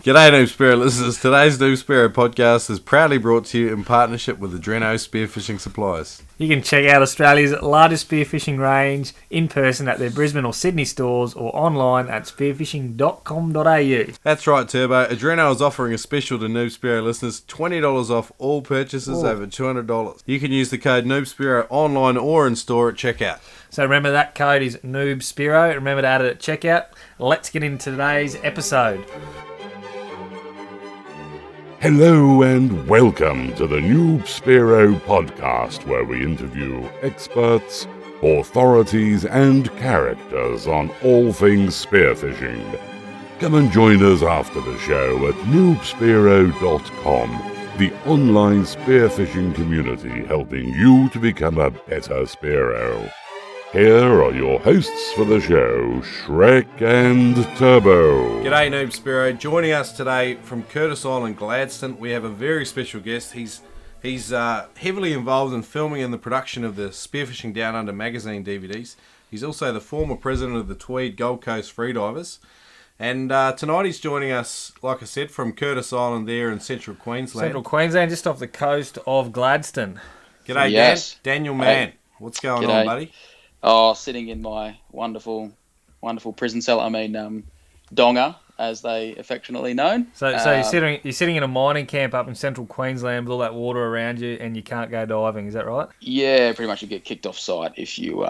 G'day Noob Spearo listeners. Today's Noob Spearo Podcast is proudly brought to you in partnership with Adreno Spearfishing Supplies. You can check out Australia's largest spearfishing range in person at their Brisbane or Sydney stores or online at spearfishing.com.au. That's right, Turbo. Adreno is offering a special to Noob Spearo listeners, $20 off all purchases over $200. You can use the code Noob Spearo online or in store at checkout. So remember that code is Noob Spearo. Remember to add it at checkout. Let's get into today's episode. Hello and welcome to the Noob Spearo Podcast, where we interview experts, authorities and characters on all things spearfishing. Come and join us after the show at noobspearo.com, the online spearfishing community helping you to become a better Spearo. Here are your hosts for the show, Shrek and Turbo. G'day Noob Spearo. Joining us today from Curtis Island, Gladstone, we have a very special guest. He's heavily involved in filming and the production of the Spearfishing Down Under magazine DVDs. He's also the former president of the Tweed Gold Coast Freedivers. And tonight he's joining us, like I said, from Curtis Island there in central Queensland. Central Queensland, just off the coast of Gladstone. G'day Yes. Dan. Daniel Mann. What's going G'day. on, buddy? Oh, sitting in my wonderful prison cell. Donga, as they affectionately known. So you're sitting in a mining camp up in central Queensland with all that water around you, and you can't go diving. Is that right? Yeah, pretty much you get kicked off site if you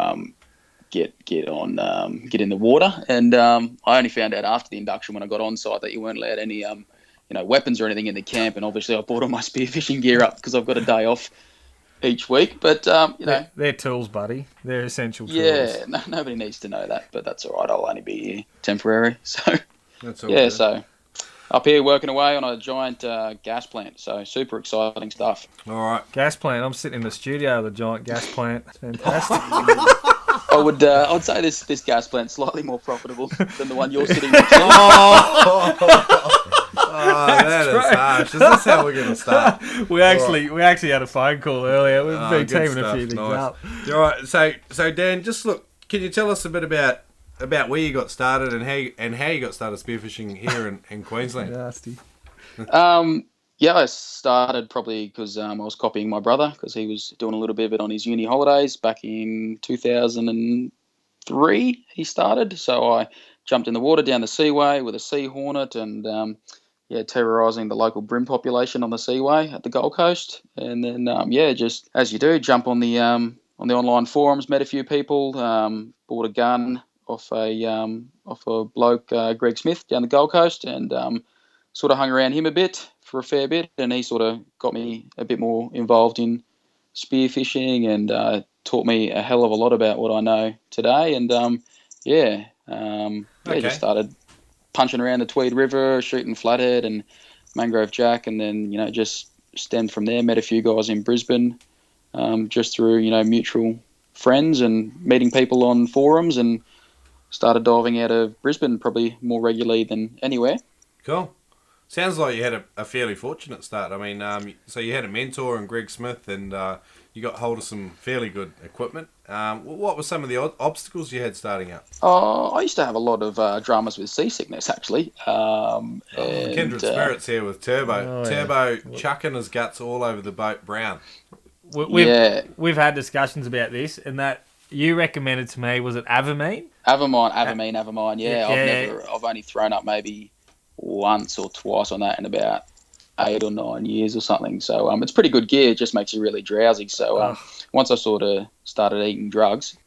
get in the water. And I only found out after the induction when I got on site that you weren't allowed any weapons or anything in the camp. And obviously I brought all my spearfishing gear up because I've got a day off each week, but they're tools, buddy. They're essential tools. Yeah, nobody needs to know that, but that's all right. I'll only be here temporary. So That's all yeah, good. so up here working away on a giant gas plant. So super exciting stuff. All right. Gas plant. I'm sitting in the studio with a giant gas plant. It's fantastic. I'd say this gas plant's slightly more profitable than the one you're sitting next to. That is harsh. Is this how we're going to start? We actually had a phone call earlier. We've been Good teaming a stuff. few things Nice. up. All right. So Dan, just look. Can you tell us a bit about where you got started and how you got started spearfishing here in Queensland? Nasty. Yeah, I started probably because I was copying my brother because he was doing a little bit of it on his uni holidays back in 2003. He started, so I jumped in the water down the Seaway with a sea hornet and terrorising the local bream population on the Seaway at the Gold Coast. And then just as you do, jump on the online forums, met a few people, bought a gun off a bloke, Greg Smith, down the Gold Coast, and sort of hung around him a bit for a fair bit, and he sort of got me a bit more involved in spearfishing and taught me a hell of a lot about what I know today. And just started punching around the Tweed River, shooting flathead and mangrove jack, and then just stemmed from there. Met a few guys in Brisbane, just through mutual friends and meeting people on forums, and started diving out of Brisbane probably more regularly than anywhere. Cool. Sounds like you had a fairly fortunate start. I mean, so you had a mentor in Greg Smith, and you got hold of some fairly good equipment. What were some of the obstacles you had starting out? I used to have a lot of dramas with seasickness, actually. Kindred spirits here with Turbo. Oh, yeah. Turbo chucking his guts all over the boat brown. We've had discussions about this, and that you recommended to me, was it Avamine? Avamine. Yeah, I've only thrown up maybe once or twice on that in about 8 or 9 years or something. So it's pretty good gear. It just makes you really drowsy. So once I sort of started eating drugs,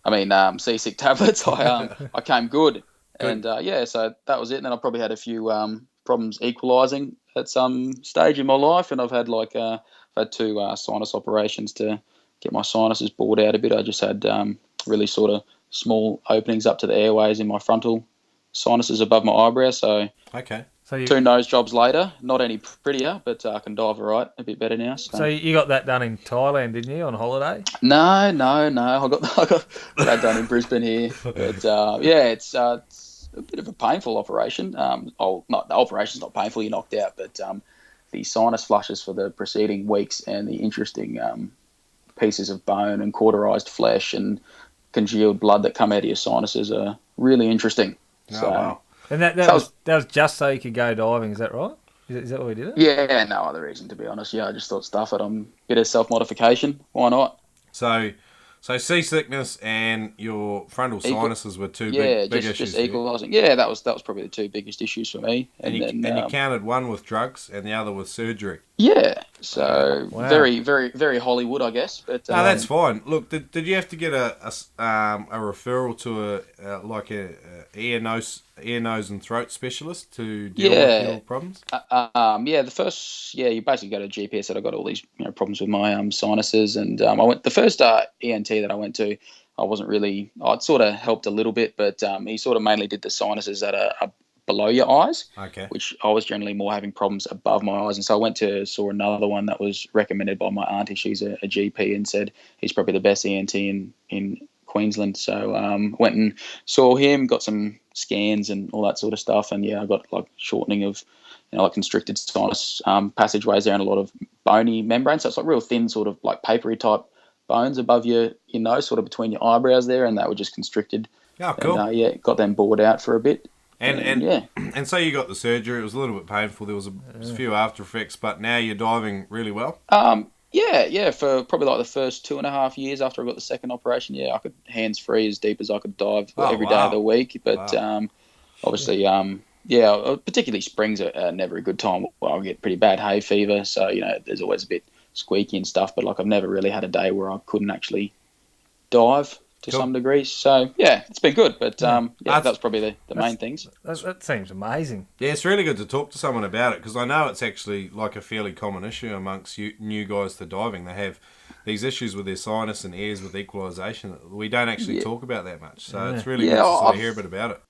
seasick tablets, I came good. And so that was it. And then I probably had a few problems equalising at some stage in my life, and I've had I've had 2 sinus operations to get my sinuses bored out a bit. I just had really sort of small openings up to the airways in my frontal sinuses above my eyebrow. So Okay. So 2 nose jobs later, not any prettier, but I can dive all right, a bit better now. So you got that done in Thailand, didn't you, on holiday? No. I got that done in Brisbane here. But it's a bit of a painful operation. The operation's not painful, you're knocked out, but the sinus flushes for the preceding weeks and the interesting pieces of bone and cauterized flesh and congealed blood that come out of your sinuses are really interesting. Oh, wow. And that was just so you could go diving, is that right? Is that why we did it? Yeah, no other reason, to be honest. Yeah, I just thought, stuff it. Bit of self-modification. Why not? So seasickness and your frontal sinuses were two big issues. Just equalising. Yeah, that was probably the two biggest issues for me. And you counted one with drugs and the other with surgery. Yeah, so very, very, very Hollywood, I guess. But no, that's fine. Look, did you have to get a referral to a ear, nose and throat specialist to deal with your problems? The first, you basically go to a GP. Said I got all these problems with my sinuses, and I went the first ENT that I went to. I wasn't really. It sort of helped a little bit, but he sort of mainly did the sinuses that are below your eyes. Okay. Which I was generally more having problems above my eyes, and so I went to saw another one that was recommended by my auntie. She's a GP, and said he's probably the best ENT in Queensland. So went and saw him, got some scans and all that sort of stuff, and I got like shortening of like constricted sinus passageways there and a lot of bony membranes. So it's like real thin, sort of like papery type bones above your nose, sort of between your eyebrows there, and they were just constricted. Oh, cool. And, got them bored out for a bit. And so you got the surgery. It was a little bit painful. There was a few after effects, but now you're diving really well. For probably like the first 2.5 years after I got the second operation, I could hands free as deep as I could dive every day of the week. But obviously, particularly springs are never a good time. Well, I get pretty bad hay fever, so there's always a bit squeaky and stuff. But like I've never really had a day where I couldn't actually dive to some degree. So it's been good. But that's probably the main things. That seems amazing. Yeah, it's really good to talk to someone about it, because I know it's actually like a fairly common issue amongst new guys to diving. They have these issues with their sinus and ears with equalisation. We don't actually talk about that much. So it's really good to sort of hear a bit about it.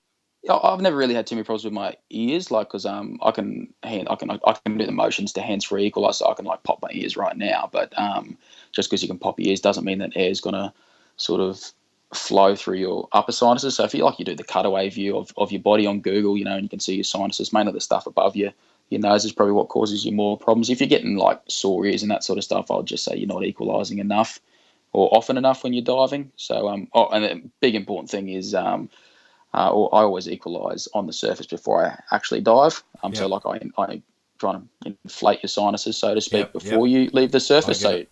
I've never really had too many problems with my ears, like, because I can do the motions to hands free equalize, so I can like pop my ears right now. But just because you can pop your ears doesn't mean that air's gonna sort of flow through your upper sinuses. So if you do the cutaway view of your body on Google, and you can see your sinuses, mainly the stuff above your nose is probably what causes you more problems. If you're getting like sore ears and that sort of stuff, I'll just say you're not equalising enough or often enough when you're diving. So and the big important thing is I always equalise on the surface before I actually dive. So like I try to inflate your sinuses, so to speak, before you leave the surface. So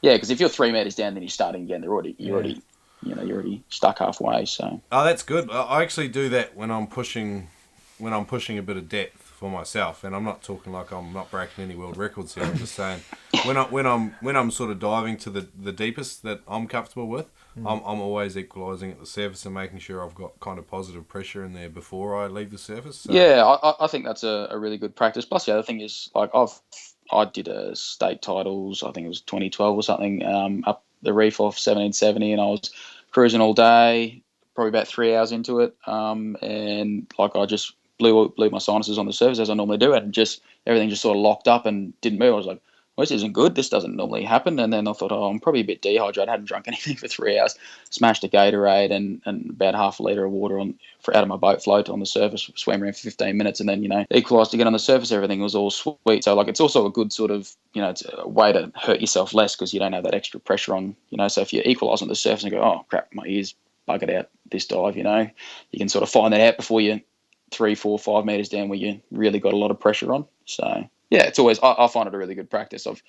because if you're 3 meters down, then you're starting again. You're already stuck halfway. So that's good. I actually do that when I'm pushing a bit of depth for myself, and I'm not talking like I'm not breaking any world records here. I'm just saying when I'm sort of diving to the deepest that I'm comfortable with, I'm always equalising at the surface and making sure I've got kind of positive pressure in there before I leave the surface. So. Yeah, I think that's a really good practice. Plus, the other thing is, like, I did a state titles, I think it was 2012 or something, up the reef off 1770, and I was cruising all day, probably about 3 hours into it, and like I just blew my sinuses on the surface as I normally do, and just everything just sort of locked up and didn't move. I was like, well, this isn't good. This doesn't normally happen. And then I thought, I'm probably a bit dehydrated. I hadn't drunk anything for 3 hours. Smashed a Gatorade and about half a litre of water out of my boat float on the surface. Swam around for 15 minutes, and then equalised to get on the surface. Everything was all sweet. So like it's also a good sort of it's a way to hurt yourself less because you don't have that extra pressure on. So if you equalise on the surface and go, oh crap, my ears buggered out this dive. You can sort of find that out before you're 3, 4, 5 meters down where you really got a lot of pressure on. So yeah, it's always I find it a really good practice of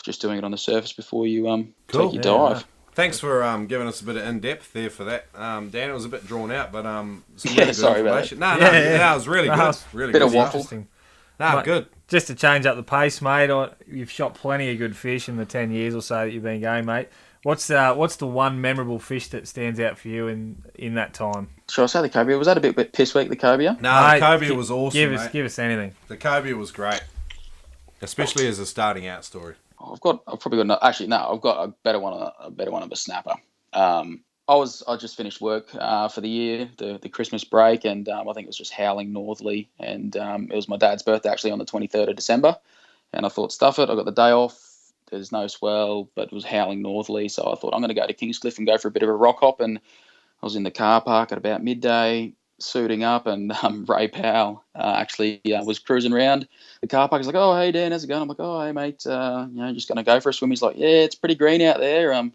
just doing it on the surface before you take your dive. Thanks for giving us a bit of in-depth there for that. Dan, it was a bit drawn out, but some really good sorry information. About that. No, it was really good. Really bit good. Of waffle. No, mate, good. Just to change up the pace, mate, you've shot plenty of good fish in the 10 years or so that you've been going, mate. What's the one memorable fish that stands out for you in that time? Should I say the cobia? Was that a bit piss weak, the cobia? No, the cobia was awesome, mate. Give us anything. The cobia was great, especially as a starting out story. I've got a better one of a snapper. I just finished work for the year, the Christmas break, and I think it was just howling northerly, and it was my dad's birthday actually on the 23rd of December, and I thought, stuff it, I got the day off. There's no swell, but it was howling northerly, so I thought I'm going to go to Kingscliff and go for a bit of a rock hop. And I was in the car park at about midday, suiting up, and Ray Powell was cruising around the car park. He's like, "Oh, hey Dan, how's it going?" I'm like, "Oh, hey mate, just going to go for a swim." He's like, "Yeah, it's pretty green out there.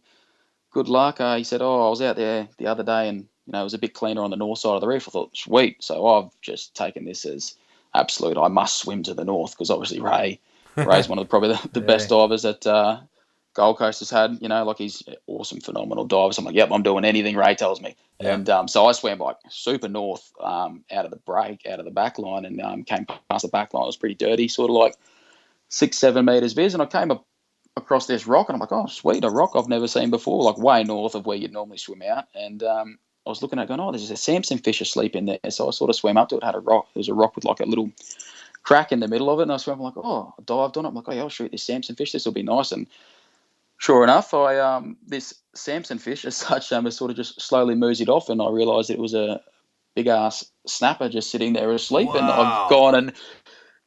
Good luck." He said, "Oh, I was out there the other day, and it was a bit cleaner on the north side of the reef. I thought, sweet. So I've just taken this as absolute. I must swim to the north because obviously Ray's one of probably the best divers that Gold Coast has had. Like he's an awesome, phenomenal diver. So I'm like, yep, I'm doing anything Ray tells me. Yeah. And so I swam like super north out of the break, out of the back line, and came past the back line. It was pretty dirty, sort of like 6-7 meters viz. And I came across this rock, and I'm like, oh, sweet, a rock I've never seen before, like way north of where you'd normally swim out. And I was looking at it going, oh, there's a Samson fish asleep in there. So I sort of swam up to it, had a rock. There's a rock with like a little crack in the middle of it, and I swam, like, oh, I dived on it. I'm like, oh, yeah, I'll shoot this Samson fish. This will be nice. And sure enough, this Samson fish as such has sort of just slowly moosied off, and I realised it was a big ass snapper just sitting there asleep. Wow. And I've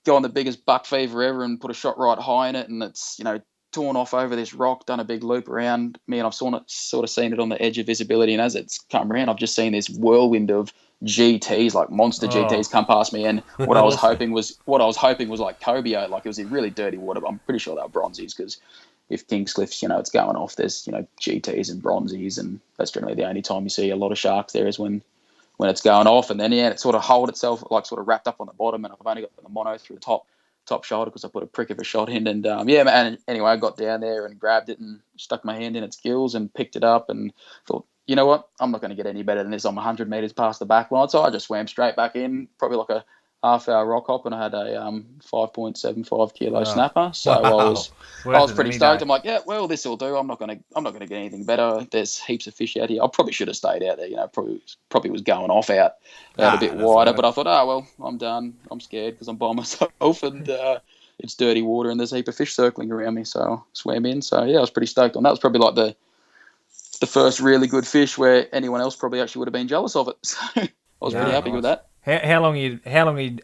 gone the biggest buck fever ever and put a shot right high in it, and it's torn off over this rock, done a big loop around me, and I've sort of seen it on the edge of visibility. And as it's come around, I've just seen this whirlwind of GTs, like monster GTs, come past me. And what I was hoping was like cobia, like it was in really dirty water. But I'm pretty sure they were bronzies, because if Kingscliff's, it's going off, there's GTs and bronzies, and that's generally the only time you see a lot of sharks there is when it's going off. And then it sort of hold itself, like sort of wrapped up on the bottom, and I've only got the mono through the top shoulder because I put a prick of a shot in. And man, anyway, I got down there and grabbed it and stuck my hand in its gills and picked it up and thought, you know what, I'm not going to get any better than this. I'm 100 meters past the back line. So I just swam straight back in, probably like a half-hour rock hop, and I had a 5.75 kilo snapper. So I was pretty stoked. I'm like, yeah, well, this will do. I'm not gonna get anything better. There's heaps of fish out here. I probably should have stayed out there. Probably was going off out a bit wider. Right. But I thought, well, I'm done. I'm scared because I'm by myself, and it's dirty water, and there's a heap of fish circling around me. So I swam in. So yeah, I was pretty stoked on that. It was probably like the first really good fish where anyone else probably actually would have been jealous of it. So I was pretty happy with that. How long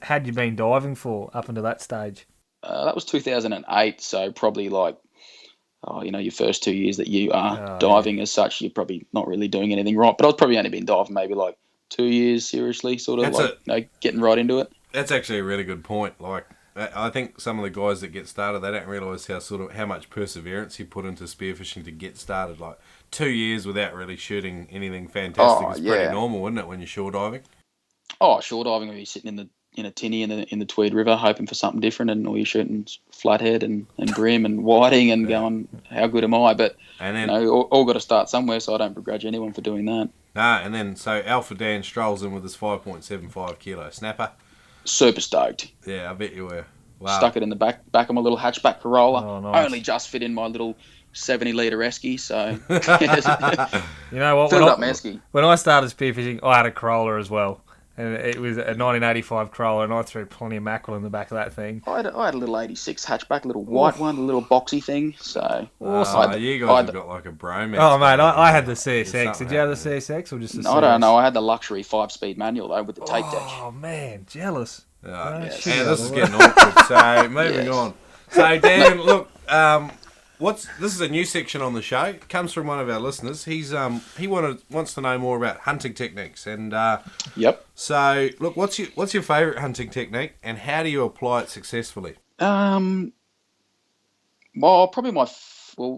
had you been diving for up until that stage? That was 2008, so probably like, your first 2 years that you are diving as such, you're probably not really doing anything right. But I was probably only been diving maybe like 2 years seriously, sort of getting right into it. That's actually a really good point. Like, I think some of the guys that get started, they don't realise how much perseverance you put into spearfishing to get started. Like 2 years without really shooting anything fantastic is pretty normal, isn't it, when you're shore diving? Oh, shore diving, where you're sitting in a tinny in the Tweed River, hoping for something different, and all you're shooting flathead and bream and whiting, and going, how good am I? But all got to start somewhere, so I don't begrudge anyone for doing that. And then so Alpha Dan strolls in with his 5.75 kilo snapper. Super stoked. Yeah, I bet you were. Wow. Stuck it in the back of my little hatchback Corolla. Oh, nice. Only just fit in my little 70-litre esky, so you know what? Filled up my esky. When I started spearfishing, I had a Corolla as well. And it was a 1985 Corolla, and I threw plenty of mackerel in the back of that thing. I had a little 86 hatchback, little white one, a little boxy thing. So awesome. You guys have got like a bromance. Oh, mate, I had the CSX. Did you have the CSX or just the CSX? I don't know. I had the luxury 5-speed manual, though, with the tape deck. Oh, man, jealous. This is getting awkward. So, moving on. So, Dan, look, this is a new section on the show. It comes from one of our listeners. He wants to know more about hunting techniques, and yep. So look, what's your favourite hunting technique, and how do you apply it successfully? Well, probably my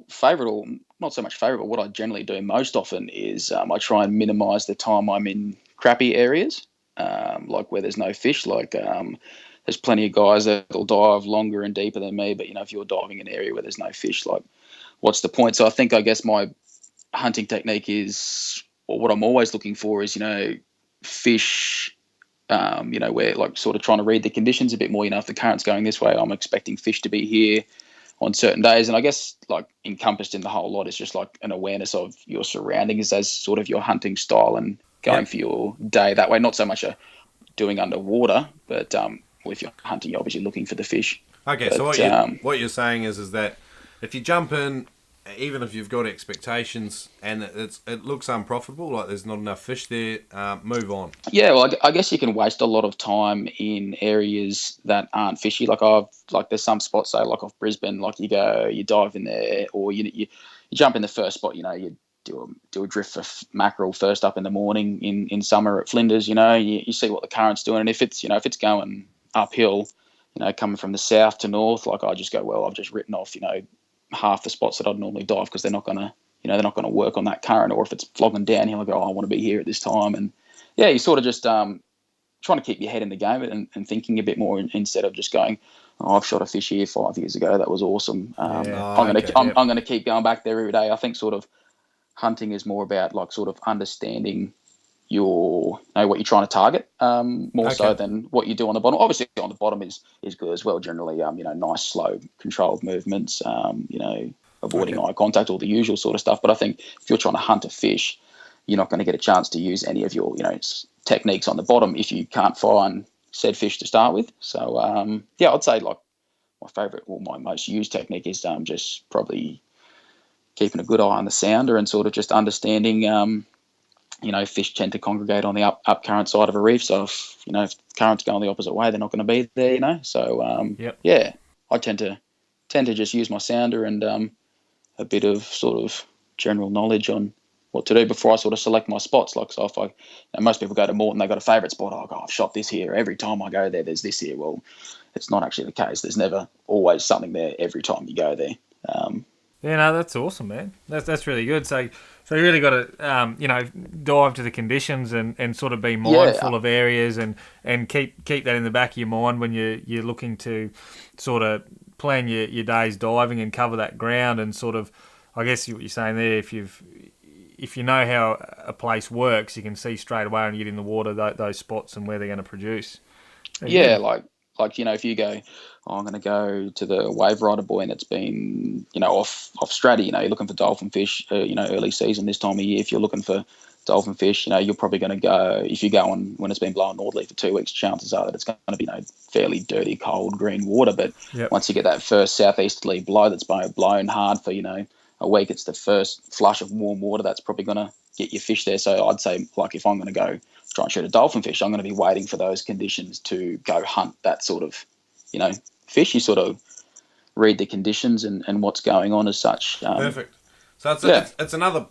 favourite, or not so much favourite, but what I generally do most often is I try and minimise the time I'm in crappie areas, like where there's no fish, like. There's plenty of guys that'll dive longer and deeper than me, but if you're diving in an area where there's no fish, like, what's the point? So I guess my hunting technique is, or what I'm always looking for is, fish, where like sort of trying to read the conditions a bit more. If the current's going this way, I'm expecting fish to be here on certain days. And I guess like encompassed in the whole lot is just like an awareness of your surroundings as sort of your hunting style and going for your day that way. Not so much doing underwater, but if you're hunting, you're obviously looking for the fish. Okay, so what you're saying is that if you jump in, even if you've got expectations and it looks unprofitable, like there's not enough fish there, move on. Yeah, well, I guess you can waste a lot of time in areas that aren't fishy. Like there's some spots, say like off Brisbane, like you dive in there, or you jump in the first spot. You do a drift for mackerel first up in the morning in summer at Flinders. You see what the current's doing, and if it's going uphill, coming from the south to north, like I just go, well, I've just written off, half the spots that I'd normally dive because they're not going to they're not going to work on that current, or if it's flogging down, he'll go, I want to be here at this time. And yeah, you sort of just trying to keep your head in the game and thinking a bit more instead of just going, oh, I've shot a fish here 5 years ago. That was awesome. I'm going to keep going back there every day. I think sort of hunting is more about like sort of understanding what you're trying to target more so than what you do on the bottom. Obviously on the bottom is good as well. Generally, nice, slow, controlled movements, avoiding eye contact, all the usual sort of stuff. But I think if you're trying to hunt a fish, you're not going to get a chance to use any of your, techniques on the bottom if you can't find said fish to start with. So, I'd say like my favorite or my most used technique is just probably keeping a good eye on the sounder and sort of just understanding, fish tend to congregate on the up current side of a reef. So if the current's going the opposite way, they're not going to be there, So, I tend to just use my sounder and a bit of sort of general knowledge on what to do before I sort of select my spots. Like, so if most people go to Moreton, they've got a favourite spot. I've shot this here. Every time I go there, there's this here. Well, it's not actually the case. There's never always something there every time you go there. That's awesome, man. That's really good. So you really got to, dive to the conditions and sort of be mindful of areas and keep that in the back of your mind when you're looking to sort of plan your days diving and cover that ground and sort of, I guess what you're saying there, if you know how a place works, you can see straight away when you get in the water those spots and where they're going to produce. Like if you go, I'm going to go to the Wave Rider Buoy and it's been off strata. You're looking for dolphin fish. Early season this time of year. If you're looking for dolphin fish, you're probably going to go. If you go on when it's been blowing northerly for 2 weeks, chances are that it's going to be fairly dirty, cold, green water. But once you get that first southeasterly blow that's blown hard for a week, it's the first flush of warm water that's probably going to get your fish there. So I'd say, like, if I'm going to go try and shoot a dolphin fish, I'm going to be waiting for those conditions to go hunt that sort of, fish. You sort of read the conditions and what's going on as such. Perfect. So it's another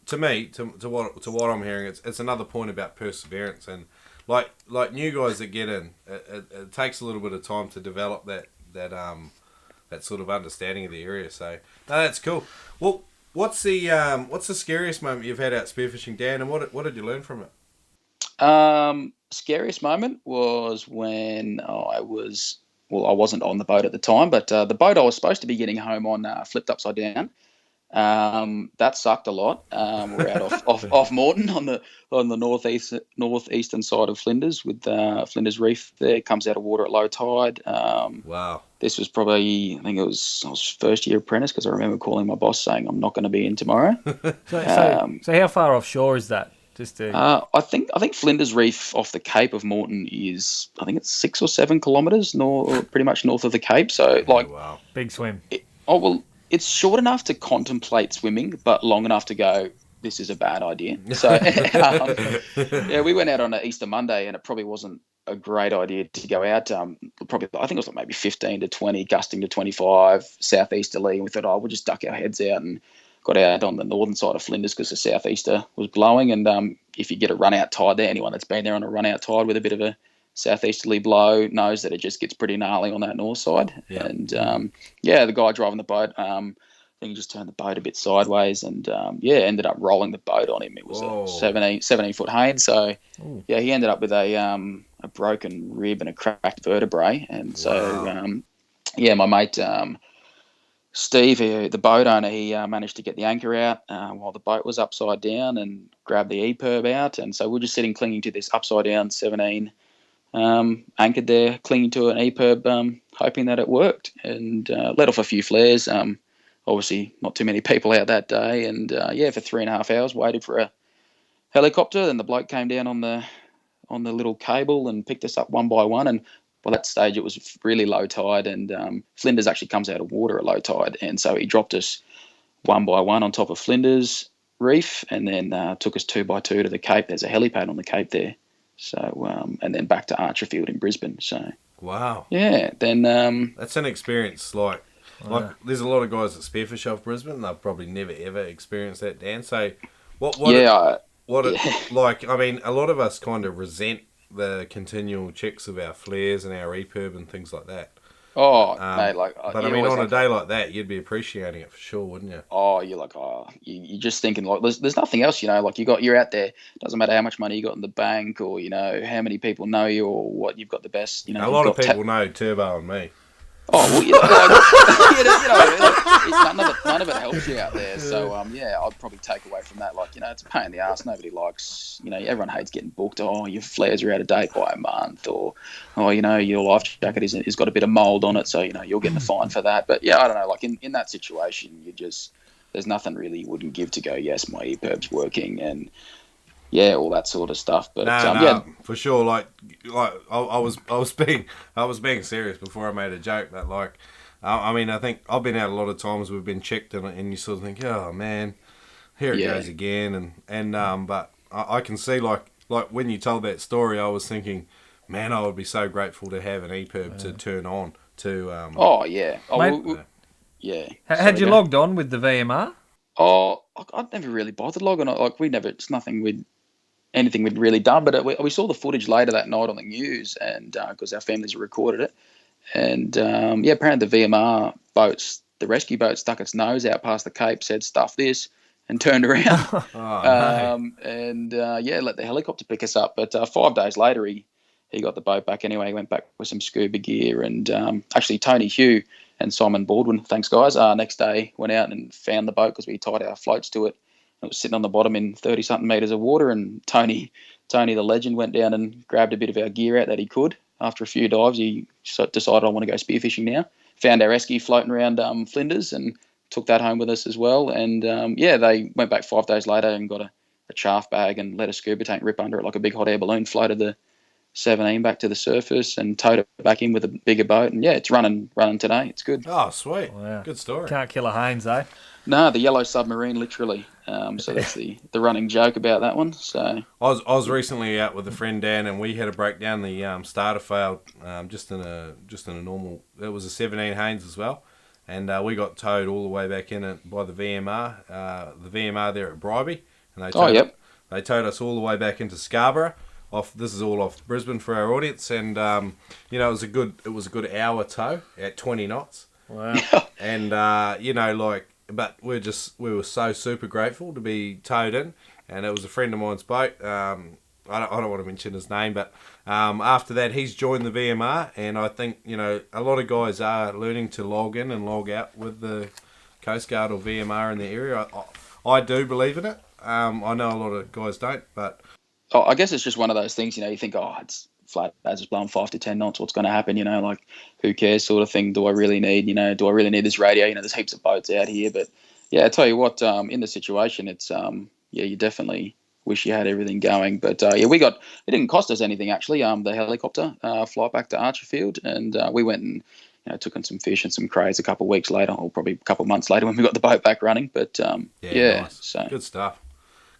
to me to what I'm hearing. It's another point about perseverance and like new guys that get in. It takes a little bit of time to develop that sort of understanding of the area. So no, that's cool. Well, what's the scariest moment you've had out spearfishing, Dan, and what did you learn from it? Scariest moment was when I wasn't on the boat at the time, but the boat I was supposed to be getting home on flipped upside down. That sucked a lot. We're out off Moreton on the northeastern side of Flinders with Flinders Reef. There, it comes out of water at low tide. Wow. This was probably, I was first year apprentice because I remember calling my boss saying I'm not going to be in tomorrow. So how far offshore is that? I think Flinders Reef off the Cape of Moreton is, I think it's 6 or 7 kilometres pretty much north of the Cape. So wow. Big swim. It's short enough to contemplate swimming, but long enough to go, this is a bad idea. So we went out on an Easter Monday and it probably wasn't a great idea to go out. I think it was like maybe 15 to 20, gusting to 25, southeasterly. And we thought, we'll just duck our heads out and got out on the northern side of Flinders because the southeaster was blowing. And if you get a run out tide there, anyone that's been there on a run out tide with a bit of a southeasterly blow knows that it just gets pretty gnarly on that north side. Yeah. And the guy driving the boat, I think he just turned the boat a bit sideways and ended up rolling the boat on him. It was a 17 foot Haines. So he ended up with a broken rib and a cracked vertebrae. And so my mate Steve, the boat owner, he managed to get the anchor out while the boat was upside down and grab the EPIRB out. And so we're just sitting clinging to this upside down 17, anchored there, clinging to an EPIRB, hoping that it worked, and let off a few flares. Obviously, not too many people out that day. And for 3.5 hours, waited for a helicopter. Then the bloke came down on the little cable and picked us up one by one. And by that stage, it was really low tide, and Flinders actually comes out of water at low tide. And so he dropped us one by one on top of Flinders Reef and then took us 2 by 2 to the Cape. There's a helipad on the Cape there. So, and then back to Archerfield in Brisbane. So, wow. Yeah, then... that's an experience. There's a lot of guys that spearfish off Brisbane, and they've probably never, ever experienced that, Dan. So, a lot of us kind of resent the continual checks of our flares and our EPIRB and things like that. Oh, mate, But I mean, on a day like that, you'd be appreciating it for sure, wouldn't you? Oh, you're just thinking like there's nothing else, like you're out there. Doesn't matter how much money you got in the bank, or how many people know you, or what you've got the best. A lot of people know Turbo and me. Oh well, none of it helps you out there. So I'd probably take away from that. It's a pain in the ass. Nobody likes. Everyone hates getting booked. Oh, your flares are out of date by a month, or your life jacket has got a bit of mold on it, so you're getting a fine for that. But I don't know. In that situation, there's nothing really you wouldn't give to go. Yes, my EPIRB's working, and all that sort of stuff. But for sure. I was being serious before I made a joke. But I mean, I think I've been out a lot of times. We've been checked, and you sort of think, oh man, here it goes again. But I can see like when you told that story, I was thinking, man, I would be so grateful to have an EPIRB to turn on to. Had you logged on with the VMR? Oh, I'd never really bothered logging on. It's nothing anything we'd really done, but we saw the footage later that night on the news, and because our families recorded it, and apparently the VMR boats, the rescue boat, stuck its nose out past the Cape, said stuff this, and turned around, let the helicopter pick us up. But 5 days later, he got the boat back anyway. He went back with some scuba gear, and actually Tony Hugh and Simon Baldwin, thanks guys, next day went out and found the boat because we tied our floats to it. It was sitting on the bottom in 30-something metres of water, and Tony the legend went down and grabbed a bit of our gear out that he could. After a few dives, he decided, I want to go spearfishing now. Found our esky floating around Flinders and took that home with us as well. And, they went back 5 days later and got a chaff bag and let a scuba tank rip under it like a big hot air balloon, floated the 17 back to the surface and towed it back in with a bigger boat. And, it's running today. It's good. Oh, sweet. Wow. Good story. Can't kill a Haynes, eh? No, the yellow submarine, literally. So that's the running joke about that one. So I was recently out with a friend Dan, and we had to break down the starter failed just in a normal. It was a 17 Haynes as well, and we got towed all the way back in it by the VMR. The VMR there at Bribey, and they towed us all the way back into Scarborough. This is all off Brisbane for our audience, and it was a good hour tow at 20 knots. Wow. And but we were so super grateful to be towed in, and it was a friend of mine's boat. I don't want to mention his name, but after that he's joined the VMR, and I think a lot of guys are learning to log in and log out with the Coast Guard or VMR in the area. I do believe in it. I know a lot of guys don't, but I guess it's just one of those things. You think, it's flat as it's blowing 5 to 10 knots. What's going to happen? Who cares, sort of thing. Do I really need? Do I really need this radio? There's heaps of boats out here, but I tell you what, in the situation, it's you definitely wish you had everything going. But it didn't cost us anything actually. The helicopter flight back to Archerfield, and we went and took in some fish and some crays a couple of weeks later, or probably a couple of months later when we got the boat back running. But nice. So good stuff.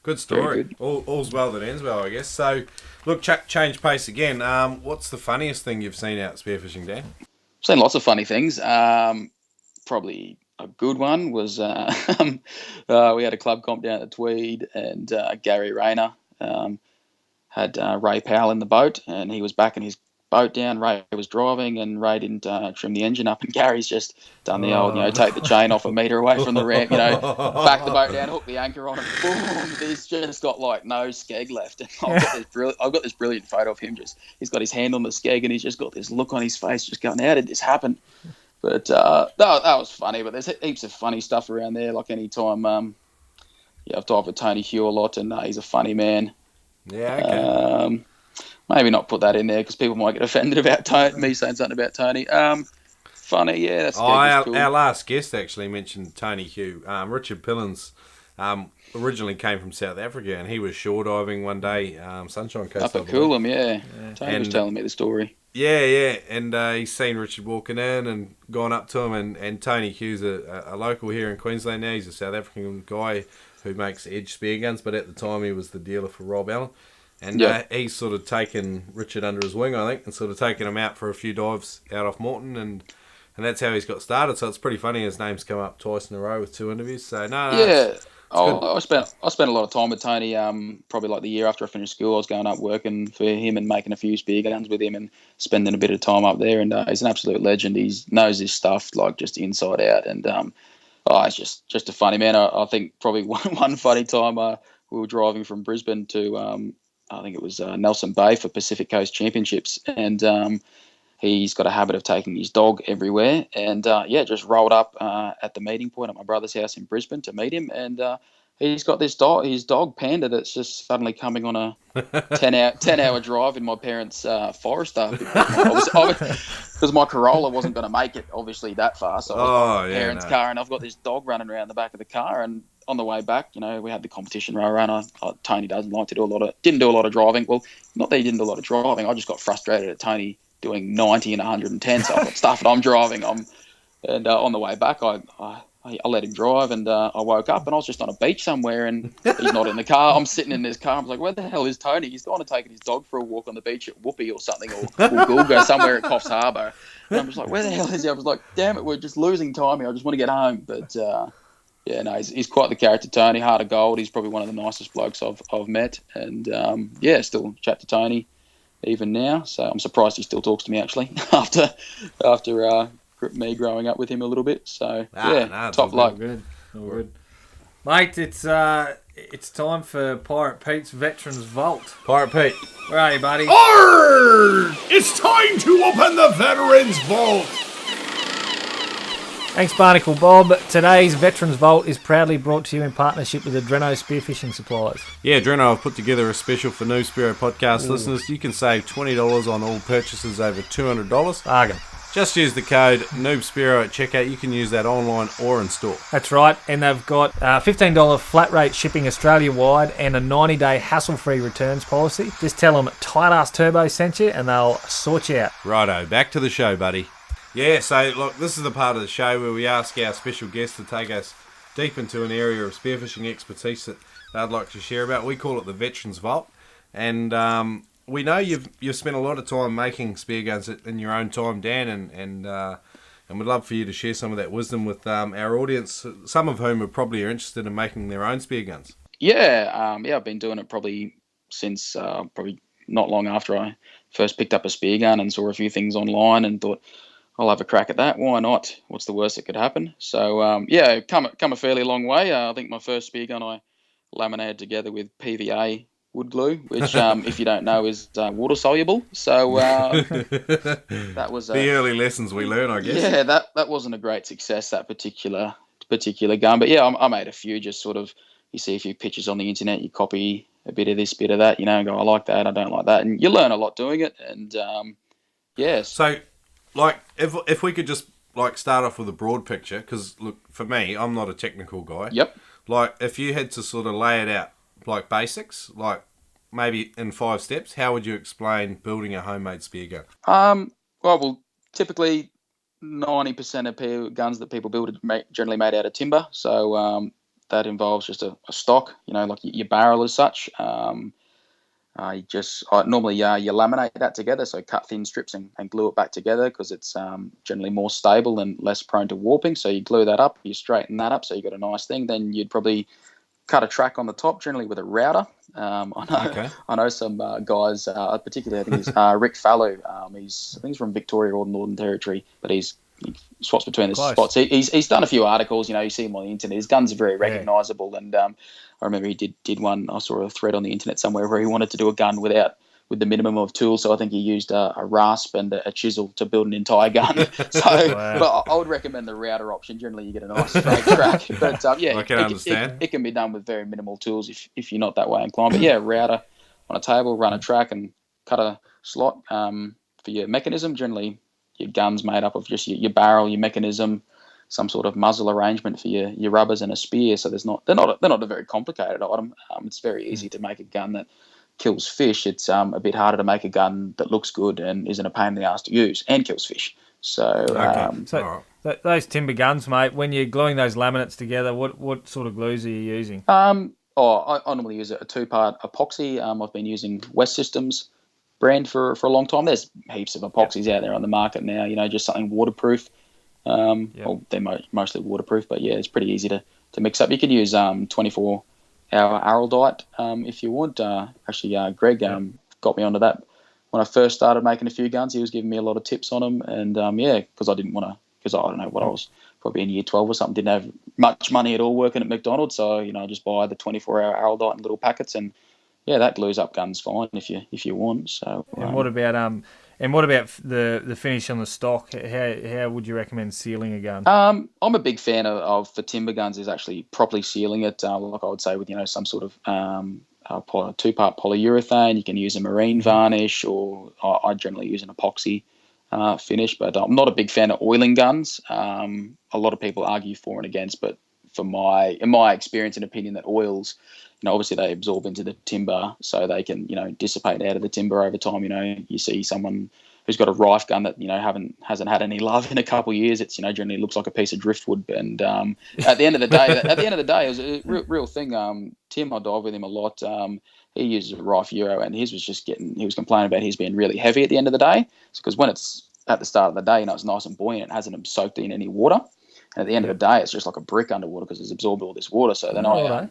Good story. Good. All's well that ends well, I guess. So, look, change pace again. What's the funniest thing you've seen out spearfishing, Dan? I've seen lots of funny things. Probably a good one was we had a club comp down at Tweed, and Gary Rayner had Ray Powell in the boat, and he was backing his boat down. Ray was driving, and Ray didn't trim the engine up, and Gary's just done the old, take the chain off a metre away from the ramp, back the boat down, hook the anchor on, and boom, he's just got no skeg left. And I've got this brilliant photo of him. He's got his hand on the skeg, and he's just got this look on his face, just going, how did this happen? But that was funny. But there's heaps of funny stuff around there. Like any time, I've dived with Tony Hugh a lot, and he's a funny man. Yeah. Okay. Maybe not put that in there because people might get offended about me saying something about Tony. Funny, yeah. That's cool. Our last guest actually mentioned Tony Hugh. Richard Pillins originally came from South Africa, and he was shore diving one day, Sunshine Coast. Up at Coolum, yeah. Tony was telling me the story. Yeah, and he's seen Richard walking in and gone up to him, and Tony Hugh's a local here in Queensland now. He's a South African guy who makes edge spear guns, but at the time he was the dealer for Rob Allen. And he's sort of taken Richard under his wing, I think, and sort of taken him out for a few dives out off Moreton, and that's how he's got started. So it's pretty funny his name's come up twice in a row with 2 interviews. So I spent a lot of time with Tony. Probably like the year after I finished school, I was going up working for him and making a few spear guns with him and spending a bit of time up there. And he's an absolute legend. He knows his stuff like just inside out. And it's just a funny man. I think probably one funny time we were driving from Brisbane to I think it was Nelson Bay for Pacific Coast Championships, and he's got a habit of taking his dog everywhere, and just rolled up at the meeting point at my brother's house in Brisbane to meet him, and he's got his dog Panda that's just suddenly coming on a 10-hour drive in my parents' Forester because my Corolla wasn't going to make it obviously that far, so I was in my parents' car, and I've got this dog running around the back of the car, and on the way back, we had the competition row run. Tony didn't do a lot of driving. Well, not that he didn't do a lot of driving. I just got frustrated at Tony doing 90 and 110. So I got stuff that I'm driving. On the way back, I let him drive, and I woke up and I was just on a beach somewhere, and he's not in the car. I'm sitting in this car. I'm like, where the hell is Tony? He's gone and taken his dog for a walk on the beach at Whoopi or something, or Goolga somewhere at Coffs Harbour. And I'm just like, where the hell is he? I was like, damn it, we're just losing time here. I just want to get home, but. He's quite the character, Tony. Heart of gold. He's probably one of the nicest blokes I've met, and still chat to Tony even now. So I'm surprised he still talks to me actually after me growing up with him a little bit. So top bloke. All good, mate. It's time for Pirate Pete's Veterans Vault. Pirate Pete, where are you, buddy? Arr! It's time to open the Veterans Vault. Thanks, Barnacle Bob. Today's Veterans Vault is proudly brought to you in partnership with Adreno Spearfishing Supplies. Yeah, Adreno have put together a special for new Spearo Podcast listeners. You can save $20 on all purchases over $200. Bargain. Just use the code NoobSpearo at checkout. You can use that online or in store. That's right, and they've got $15 flat rate shipping Australia-wide and a 90-day hassle-free returns policy. Just tell them Tight Ass Turbo sent you and they'll sort you out. Righto, back to the show, buddy. Yeah, so look, this is the part of the show where we ask our special guests to take us deep into an area of spearfishing expertise that they'd like to share about. We call it the Veterans Vault, and we know you've spent a lot of time making spear guns in your own time, Dan, and we'd love for you to share some of that wisdom with our audience, some of whom are probably interested in making their own spear guns. Yeah, I've been doing it probably since probably not long after I first picked up a spear gun and saw a few things online and thought, I'll have a crack at that. Why not? What's the worst that could happen? So, come a fairly long way. I think my first spear gun I laminated together with PVA wood glue, which, if you don't know, is water soluble. So that was the early lessons we learn, I guess. Yeah, that wasn't a great success, that particular gun. But yeah, I made a few. Just sort of, you see a few pictures on the internet, you copy a bit of this, bit of that. And go, I like that, I don't like that, and you learn a lot doing it. And So. Like, if we could just, start off with a broad picture, because, look, for me, I'm not a technical guy. Yep. Like, if you had to sort of lay it out, like, basics, like, maybe in 5 steps, how would you explain building a homemade spear gun? Well, typically 90% of guns that people build are generally made out of timber, so that involves just a stock, like your barrel as such. Normally you laminate that together, so cut thin strips and glue it back together because it's generally more stable and less prone to warping. So you glue that up, you straighten that up, so you got a nice thing. Then you'd probably cut a track on the top, generally with a router. I know some guys, particularly I think it's Rick Fallow. I think he's from Victoria or Northern Territory, but he swaps between the spots. He's done a few articles. You see him on the internet. His guns are very recognisable, and I remember he did one. I saw a thread on the internet somewhere where he wanted to do a gun with the minimum of tools. So I think he used a rasp and a chisel to build an entire gun. But I would recommend the router option. Generally, you get a nice straight track. But I can understand. It can be done with very minimal tools if you're not that way inclined. But yeah, router on a table, run a track, and cut a slot for your mechanism. Generally, your gun's made up of just your barrel, your mechanism, some sort of muzzle arrangement for your rubbers and a spear. So they're not a very complicated item. It's very easy to make a gun that kills fish. It's a bit harder to make a gun that looks good and isn't a pain in the ass to use and kills fish. So, those timber guns, mate, when you're gluing those laminates together, what sort of glues are you using? I normally use a 2-part epoxy. I've been using West Systems brand for a long time. There's heaps of epoxies out there on the market now, just something waterproof. Well, they're mostly waterproof, but yeah, it's pretty easy to mix up. You can use 24-hour arrow diet if you want. Greg got me onto that when I first started making a few guns. He was giving me a lot of tips on them, and because I didn't want to, because I don't know what I was probably in year 12 or something, didn't have much money at all working at Mcdonald, so I just buy the 24-hour arrow diet in little packets, and that glues up guns fine if you want. So and what about the finish on the stock? How would you recommend sealing a gun? I'm a big fan of for timber guns is actually properly sealing it, like I would say with some sort of 2-part polyurethane. You can use a marine varnish, or I generally use an epoxy finish. But I'm not a big fan of oiling guns. A lot of people argue for and against, but in my experience and opinion, that oils, obviously they absorb into the timber, so they can dissipate out of the timber over time. You see someone who's got a rife gun that hasn't had any love in a couple of years. It's generally looks like a piece of driftwood. And at the end of the day, it was a real thing. Tim, I dive with him a lot. He uses a rife Euro, and his was he was complaining about his being really heavy at the end of the day. Because when it's at the start of the day, it's nice and buoyant, it hasn't soaked in any water. And at the end of the day, it's just like a brick underwater because it's absorbed all this water. So then I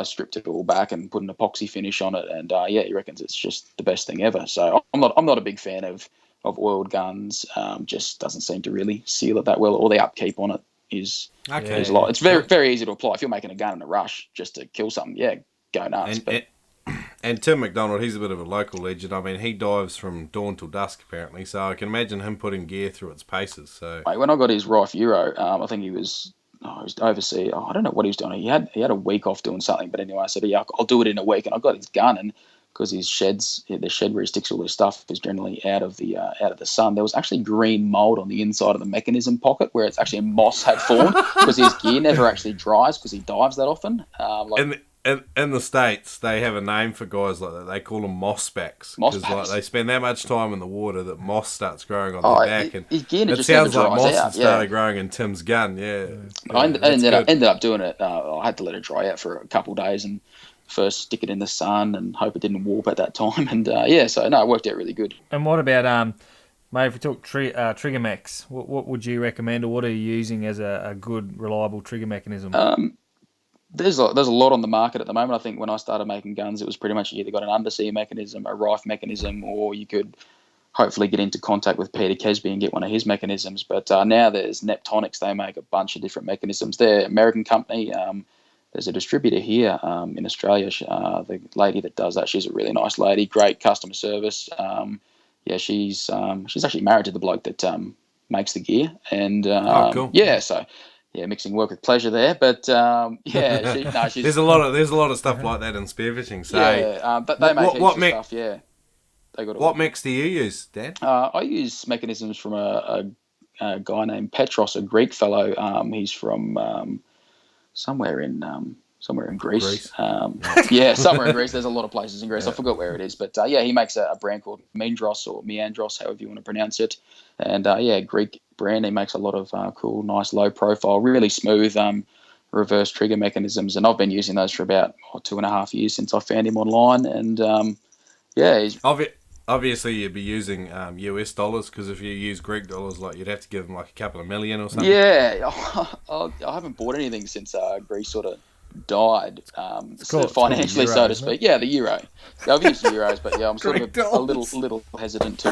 stripped it all back and put an epoxy finish on it, and he reckons it's just the best thing ever. So I'm not a big fan of oiled guns. Just doesn't seem to really seal it that well, or the upkeep on it is a lot. It's very, very easy to apply if you're making a gun in a rush just to kill something. Yeah, go nuts. And Tim McDonald, he's a bit of a local legend. I mean, he dives from dawn till dusk, apparently. So I can imagine him putting gear through its paces. So when I got his rife Euro, I think he was overseas. I don't know what he was doing. He had a week off doing something. But anyway, I said, I'll do it in a week. And I got his gun, and because his sheds, the shed where he sticks all his stuff is generally out of the sun. There was actually green mold on the inside of the mechanism pocket where it's actually moss had formed because his gear never actually dries because he dives that often. In the States, they have a name for guys like that. They call them moss backs. Because they spend that much time in the water that moss starts growing on their back. And it sounds like moss had started growing in Tim's gun, I ended up doing it. I had to let it dry out for a couple of days and first stick it in the sun and hope it didn't warp at that time. And it worked out really good. And what about, mate, if we talk trigger mechs, what would you recommend, or what are you using as a good, reliable trigger mechanism? There's a lot on the market at the moment. I think when I started making guns, it was pretty much you either got an undersea mechanism, a rife mechanism, or you could hopefully get into contact with Peter Kesby and get one of his mechanisms. But now there's Neptonics. They make a bunch of different mechanisms. They're an American company. There's a distributor here in Australia. The lady that does that, she's a really nice lady, great customer service. She's actually married to the bloke that makes the gear. And cool. Mixing work with pleasure there, but she's. There's a lot of stuff like that in spearfishing. So but they make heaps of stuff. Yeah, they got. What mix do you use, Dan? I use mechanisms from a guy named Petros, a Greek fellow. He's from somewhere in Greece. Somewhere in Greece. There's a lot of places in Greece. I forgot where it is, but he makes a brand called Mindros or Meandros, however you want to pronounce it. And Greek brand. He makes a lot of cool, nice, low profile, really smooth reverse trigger mechanisms. And I've been using those for about 2.5 years since I found him online. And he's obviously you'd be using US dollars, because if you use Greek dollars, you'd have to give them a couple of million or something. Yeah, I haven't bought anything since Greece sort of died financially, so to speak. Yeah, the euro. I've used euros, but I'm sort of a little hesitant to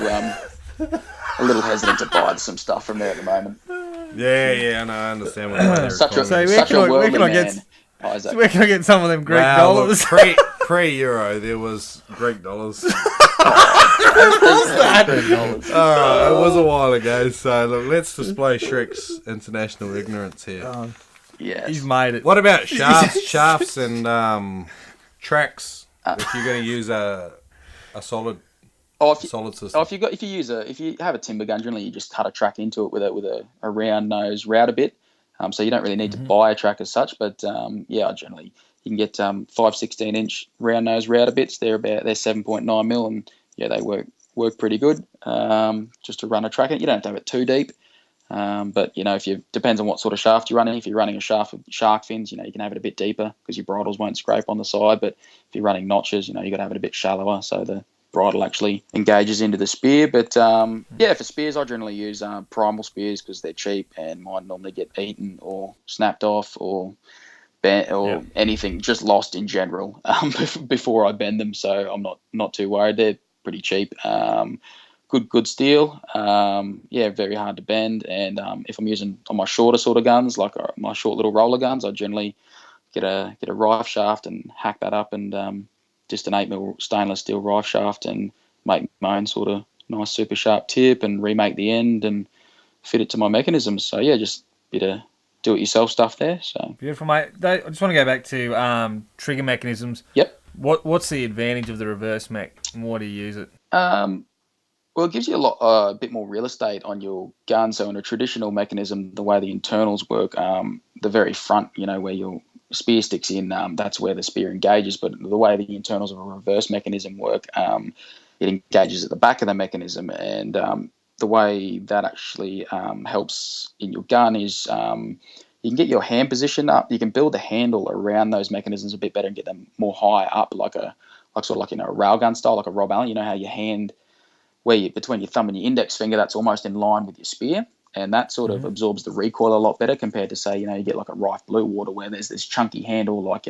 buy some stuff from there at the moment. Yeah, I understand what you're where can I get some of them Greek dollars? Look, pre-euro, there was Greek dollars. What's that? It was a while ago, so look, let's display Shrek's international ignorance here. Yeah, he's made it. What about shafts and tracks? If you're going to use a solid system. If you have a timber gun, generally you just cut a track into it with a round nose router bit. So you don't really need to buy a track as such. But generally you can get 5/16 inch round nose router bits. They're 7.9 mil, and they work pretty good. Just to run a track in. You don't have to have it too deep. But depends on what sort of shaft you're running. If you're running a shaft with shark fins, you can have it a bit deeper because your bridles won't scrape on the side. But if you're running notches, you got to have it a bit shallower so the bridle actually engages into the spear. But for spears, I generally use primal spears because they're cheap and mine normally get eaten or snapped off or anything, just lost in general before I bend them. So I'm not too worried. They're pretty cheap. Good steel. Very hard to bend. And if I'm using on my shorter sort of guns, like my short little roller guns, I generally get a rife shaft and hack that up and just an 8mm stainless steel rife shaft and make my own sort of nice super sharp tip and remake the end and fit it to my mechanism. So yeah, just a bit of do-it-yourself stuff there. So beautiful, mate. I just want to go back to trigger mechanisms. Yep. What's the advantage of the reverse mech, and why do you use it? Well, it gives you a bit more real estate on your gun. So in a traditional mechanism, the way the internals work, the very front, where your spear sticks in, that's where the spear engages. But the way the internals of a reverse mechanism work, it engages at the back of the mechanism. And the way that actually helps in your gun is you can get your hand position up. You can build the handle around those mechanisms a bit better and get them more high up, like a railgun style, like a Rob Allen. You know how your hand, between your thumb and your index finger, that's almost in line with your spear, and that sort of absorbs the recoil a lot better compared to, say, you get like a Rife Blue Water where there's this chunky handle, like